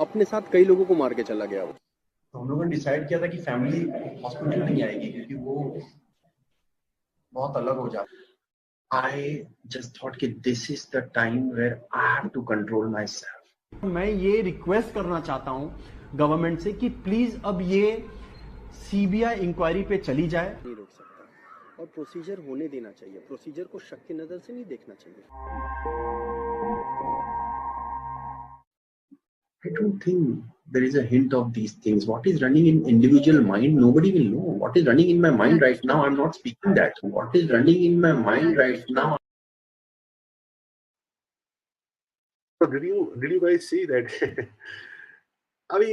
अपने साथ कई लोगों को मार के चला गया वो. तो हम लोगों ने डिसाइड किया था कि फैमिली हॉस्पिटल नहीं आएगी क्योंकि वो बहुत अलग हो जाता. I just thought कि this is the time where I have to control myself. मैं ये रिक्वेस्ट करना चाहता हूँ गवर्नमेंट से कि प्लीज अब ये सीबीआई इंक्वायरी पे चली जाए. नहीं रोक सकता और प्रोसीजर होने देना चाहिए. प्रोसीजर को शक की नजर से नहीं देखना चाहिए. I don't think there is a hint of these things. What is running in individual mind, nobody will know. What is running in my mind right now, I'm not speaking that. What is running in my mind right now? so did you guys see that? अभी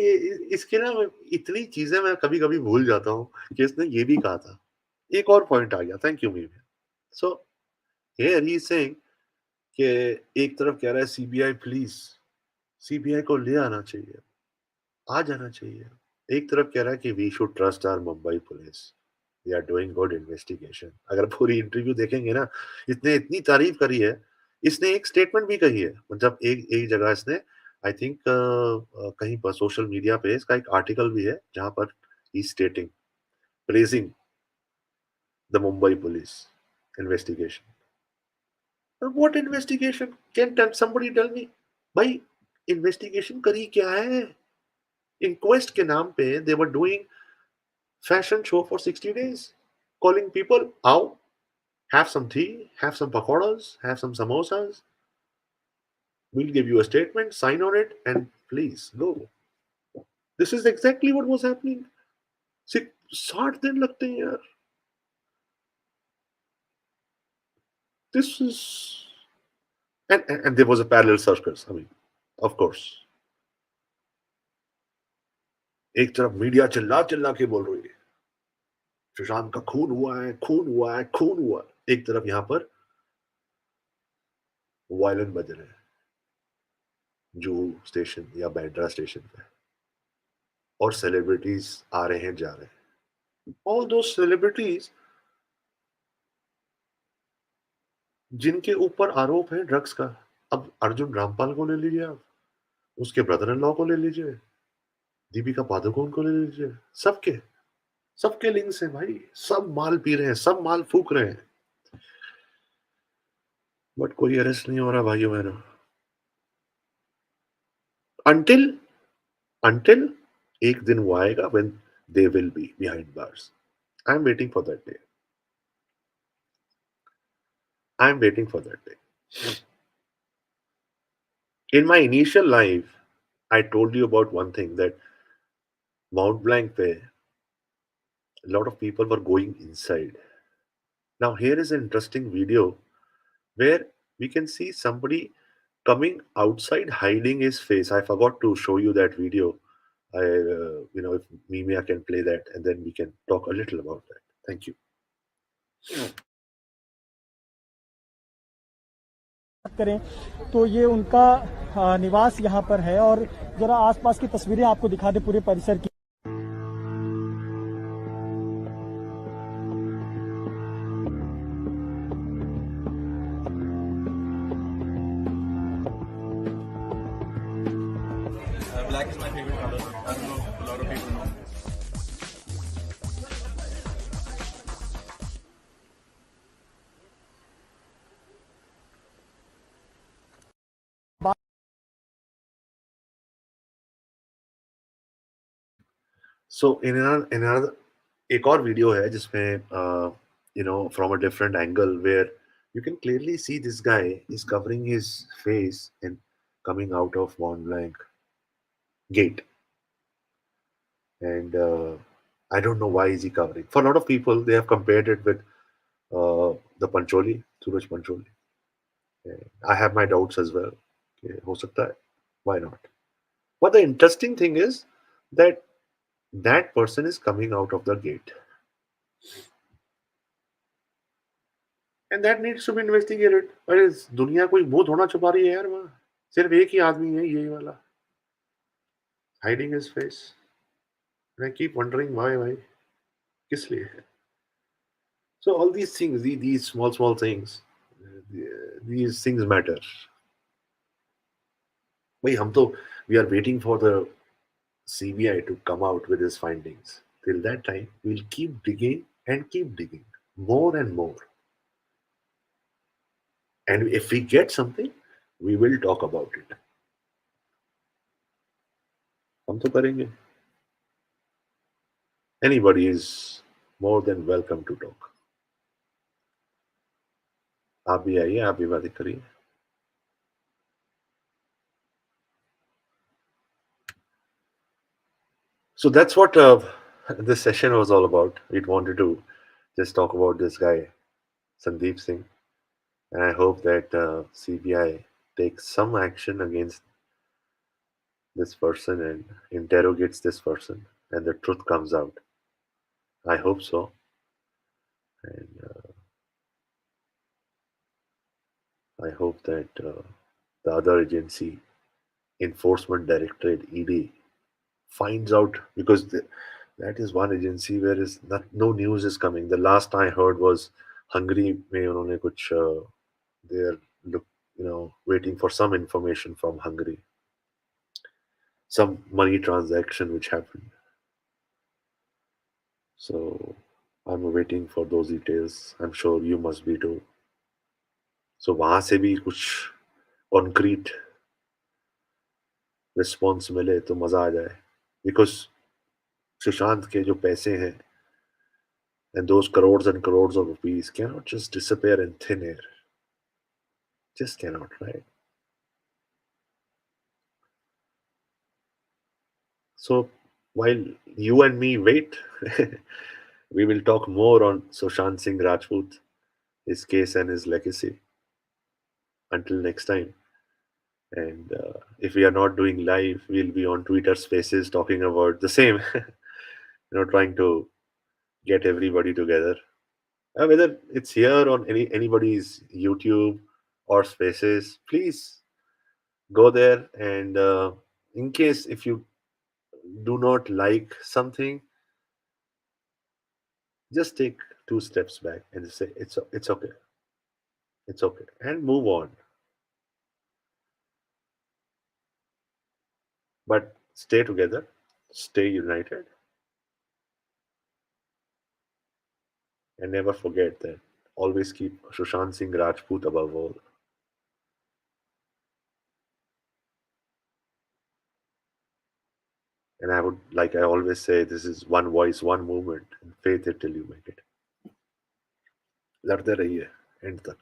इसके ना इतनी चीजें मैं कभी कभी भूल जाता हूँ कि इसने ये भी कहा था. एक और पॉइंट आ गया. Thank you meme. So here he is saying कि एक तरफ कह रहा है सीबीआई प्लीज, सीबीआई को ले आना चाहिए, आ जाना चाहिए. एक तरफ कह रहा है कि we should trust our Mumbai police, they are doing good investigation. अगर पूरी इंटरव्यू देखेंगे ना, इसने इतनी तारीफ करी है. इसने एक स्टेटमेंट भी कही है. मतलब एक जगह इसने, आई थिंक कहीं पर सोशल मीडिया पे इसका एक आर्टिकल भी है जहां पर he stating praising the Mumbai police investigation. What investigation? Can somebody tell me? भाई इन्वेस्टिगेशन करी क्या है? इंक्वेस्ट के नाम पे they were doing fashion show for 60 days, calling people out, have some tea, have some pakoras, have some samosas. We'll give you a statement, sign on it, and please go. This is exactly what was happening. 60 दिन लगते हैं यार. This is and there was a parallel circus. I mean, of course. एक तरफ media चिल्ला चिल्ला के बोल रही है सुशांत का खून हुआ है, खून हुआ है, खून हुआ है. एक तरफ यहां पर वायलिन बज रहे हैं जूहू स्टेशन या बैंड्रा स्टेशन पे, और सेलिब्रिटीज आ रहे हैं, जा रहे हैं. ऑल दो सेलिब्रिटीज जिनके ऊपर आरोप है ड्रग्स का. अब अर्जुन रामपाल को ले लीजिए, आप उसके ब्रदर इन लॉ को ले लीजिए, दीपिका पादुकोण को ले लीजिए. सबके लिंक्स हैं भाई. सब माल पी रहे हैं, सब माल फूक रहे हैं, बट कोई अरेस्ट नहीं हो रहा भाइयों बहनों. अंटिल एक दिन वो आएगा when they will be behind bars. I'm waiting for that day. I'm waiting for that day. In my initial life, I told you about one thing, that Mont Blanc पे a lot of people were going inside. Now here is an interesting video where we can see somebody coming outside hiding his face. I forgot to show you that video. If Mimia can play that, and then we can talk a little about that. Thank you. करें तो ये उनका निवास यहाँ पर है, और जरा आसपास की तस्वीरें आपको दिखा दें पूरे परिसर की. Black is my favorite color. I don't know if a lot of people know. So in another एक और वीडियो है जिसमें from a different angle where You can clearly see this guy is covering his face and coming out of Mont Blanc gate. And I don't know why is he covering. For a lot of people, they have compared it with the Pancholi, Suraj Pancholi. And I have my doubts as well. Okay, हो सकता है. Why not? But the interesting thing is that that person is coming out of the gate. And that needs to be investigated. अरे दुनिया कोई मुंह थोड़ा छुपा रही है यार वहाँ. सिर्फ एक ही आदमी है यही वाला. Hiding his face. And I keep wondering why? किस लिए? So all these things, these small things, these things matter. भाई हम तो we are waiting for the CBI to come out with his findings. Till that time, we'll keep digging more and more. And if we get something, we will talk about it. हम तो करेंगे. Anybody is more than welcome to talk. आप भी आइए, आप भी बातें करिए. So that's what this session was all about. We wanted to just talk about this guy, Sandeep Singh, and I hope that CBI takes some action against this person and interrogates this person, and the truth comes out. I hope so. And I hope that the other agency, Enforcement Directorate, ED, finds out, because that is one agency where is not, no news is coming. The last I heard was Hungary में उन्होंने कुछ they're look, waiting for some information from Hungary, some money transaction which happened. So I'm waiting for those details. I'm sure you must be too. So वहाँ से भी कुछ concrete response मिले तो मजा आ जाए, because सुशांत के जो पैसे हैं and those crores and crores of rupees cannot just disappear in thin air. Just cannot, right? So while you and me wait, we will talk more on Sushant Singh Rajput, his case and his legacy. Until next time. And if we are not doing live, we'll be on Twitter Spaces talking about the same, trying to get everybody together. Whether it's here on anybody's YouTube or Spaces, please go there. And in case if you do not like something, just take 2 steps back and say it's okay, it's okay, and move on. But stay together, stay united, and never forget that always keep Sushant Singh Rajput above all. And I would, like I always say, this is one voice, one movement, and faith it till you make it. लड़ते रहिए and तक.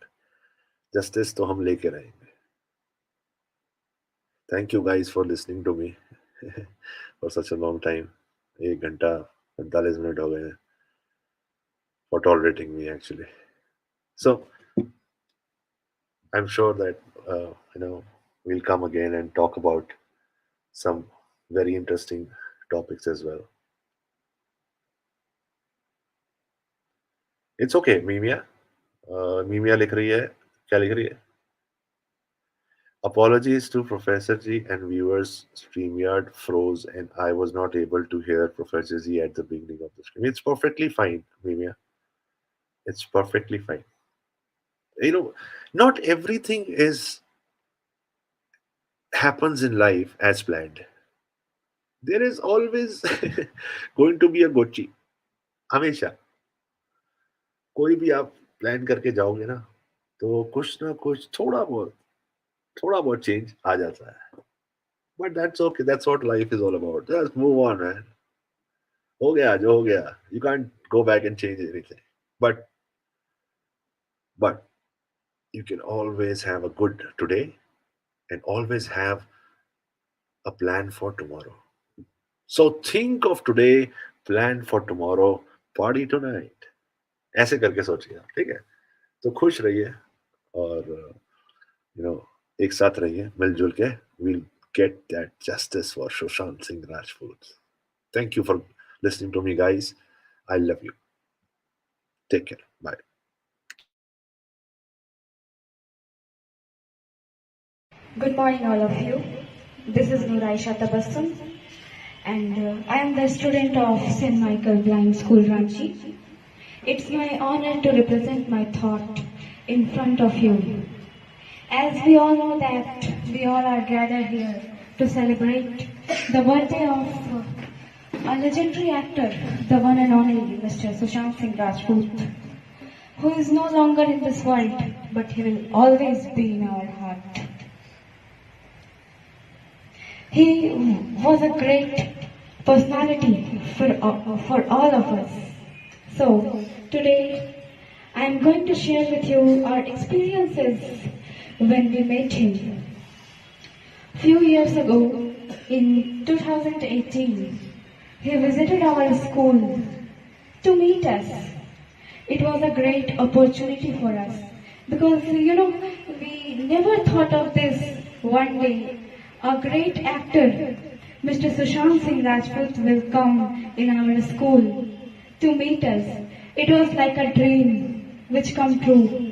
Justice तो हम लेके रहेंगे. Thank you guys for listening to me for such a long time. 1 घंटा 45 minute हो गए हैं. For tolerating me, actually. So I'm sure that we'll come again and talk about some very interesting topics as well. It's okay, Mimia. Mimia लिख रही है. क्या लिख रही है? Apologies to Professor G and viewers. StreamYard froze and I was not able to hear Professor G at the beginning of the stream. It's perfectly fine, Mimia. It's perfectly fine. Not everything happens in life as planned. There is always going to be a gochi. हमेशा कोई भी आप plan करके जाओगे ना, तो कुछ ना कुछ थोड़ा बहुत चेंज आ जाता है. But that's okay. That's what life is all about. Just move on, man. हो गया जो हो गया. You can't go back and change anything. But you can always have a good today and always have a plan for tomorrow. So think of today, plan for tomorrow, party tonight. ऐसे करके सोचिए आप, ठीक है? तो खुश रहिए और एक साथ रहिए मिलजुल के. We'll get that justice for Sushant Singh Rajput. Thank you for listening to me, guys. I love you. Take care. Bye. Good morning, all of you. This is Nuraisha Tabassum, and I am the student of St. Michael Blind School, Ranchi. It's my honor to represent my thought in front of you. As we all know that we all are gathered here to celebrate the birthday of a legendary actor, the one and only Mr. Sushant Singh Rajput, who is no longer in this world, but he will always be in our heart. He was a great personality for all of us. So today I am going to share with you our experiences when we met him. Few years ago, in 2018, he visited our school to meet us. It was a great opportunity for us because we never thought of this one day. A great actor, Mr. Sushant Singh Rajput, will come in our school to meet us. It was like a dream which come true.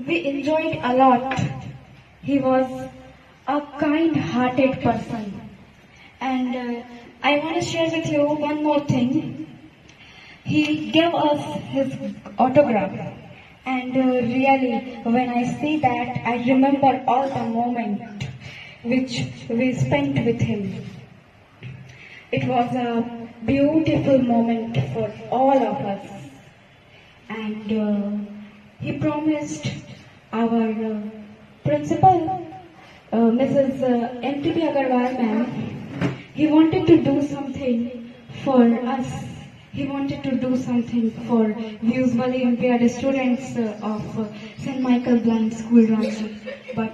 We enjoyed a lot. He was a kind-hearted person. And I want to share with you one more thing. He gave us his autograph. And really, when I see that, I remember all the moments which we spent with him. It was a beautiful moment for all of us. And he promised our principal, Mrs. M.T.B. Agarwal ma'am, he wanted to do something for us. He wanted to do something for usually impaired students of St. Michael Blind School, Ranchi. But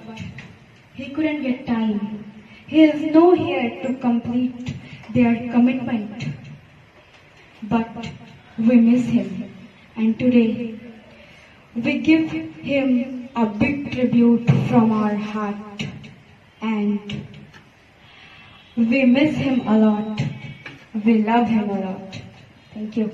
he couldn't get time. He is no here to complete their commitment. But we miss him. And today, we give him a big tribute from our heart. And we miss him a lot. We love him a lot. Thank you.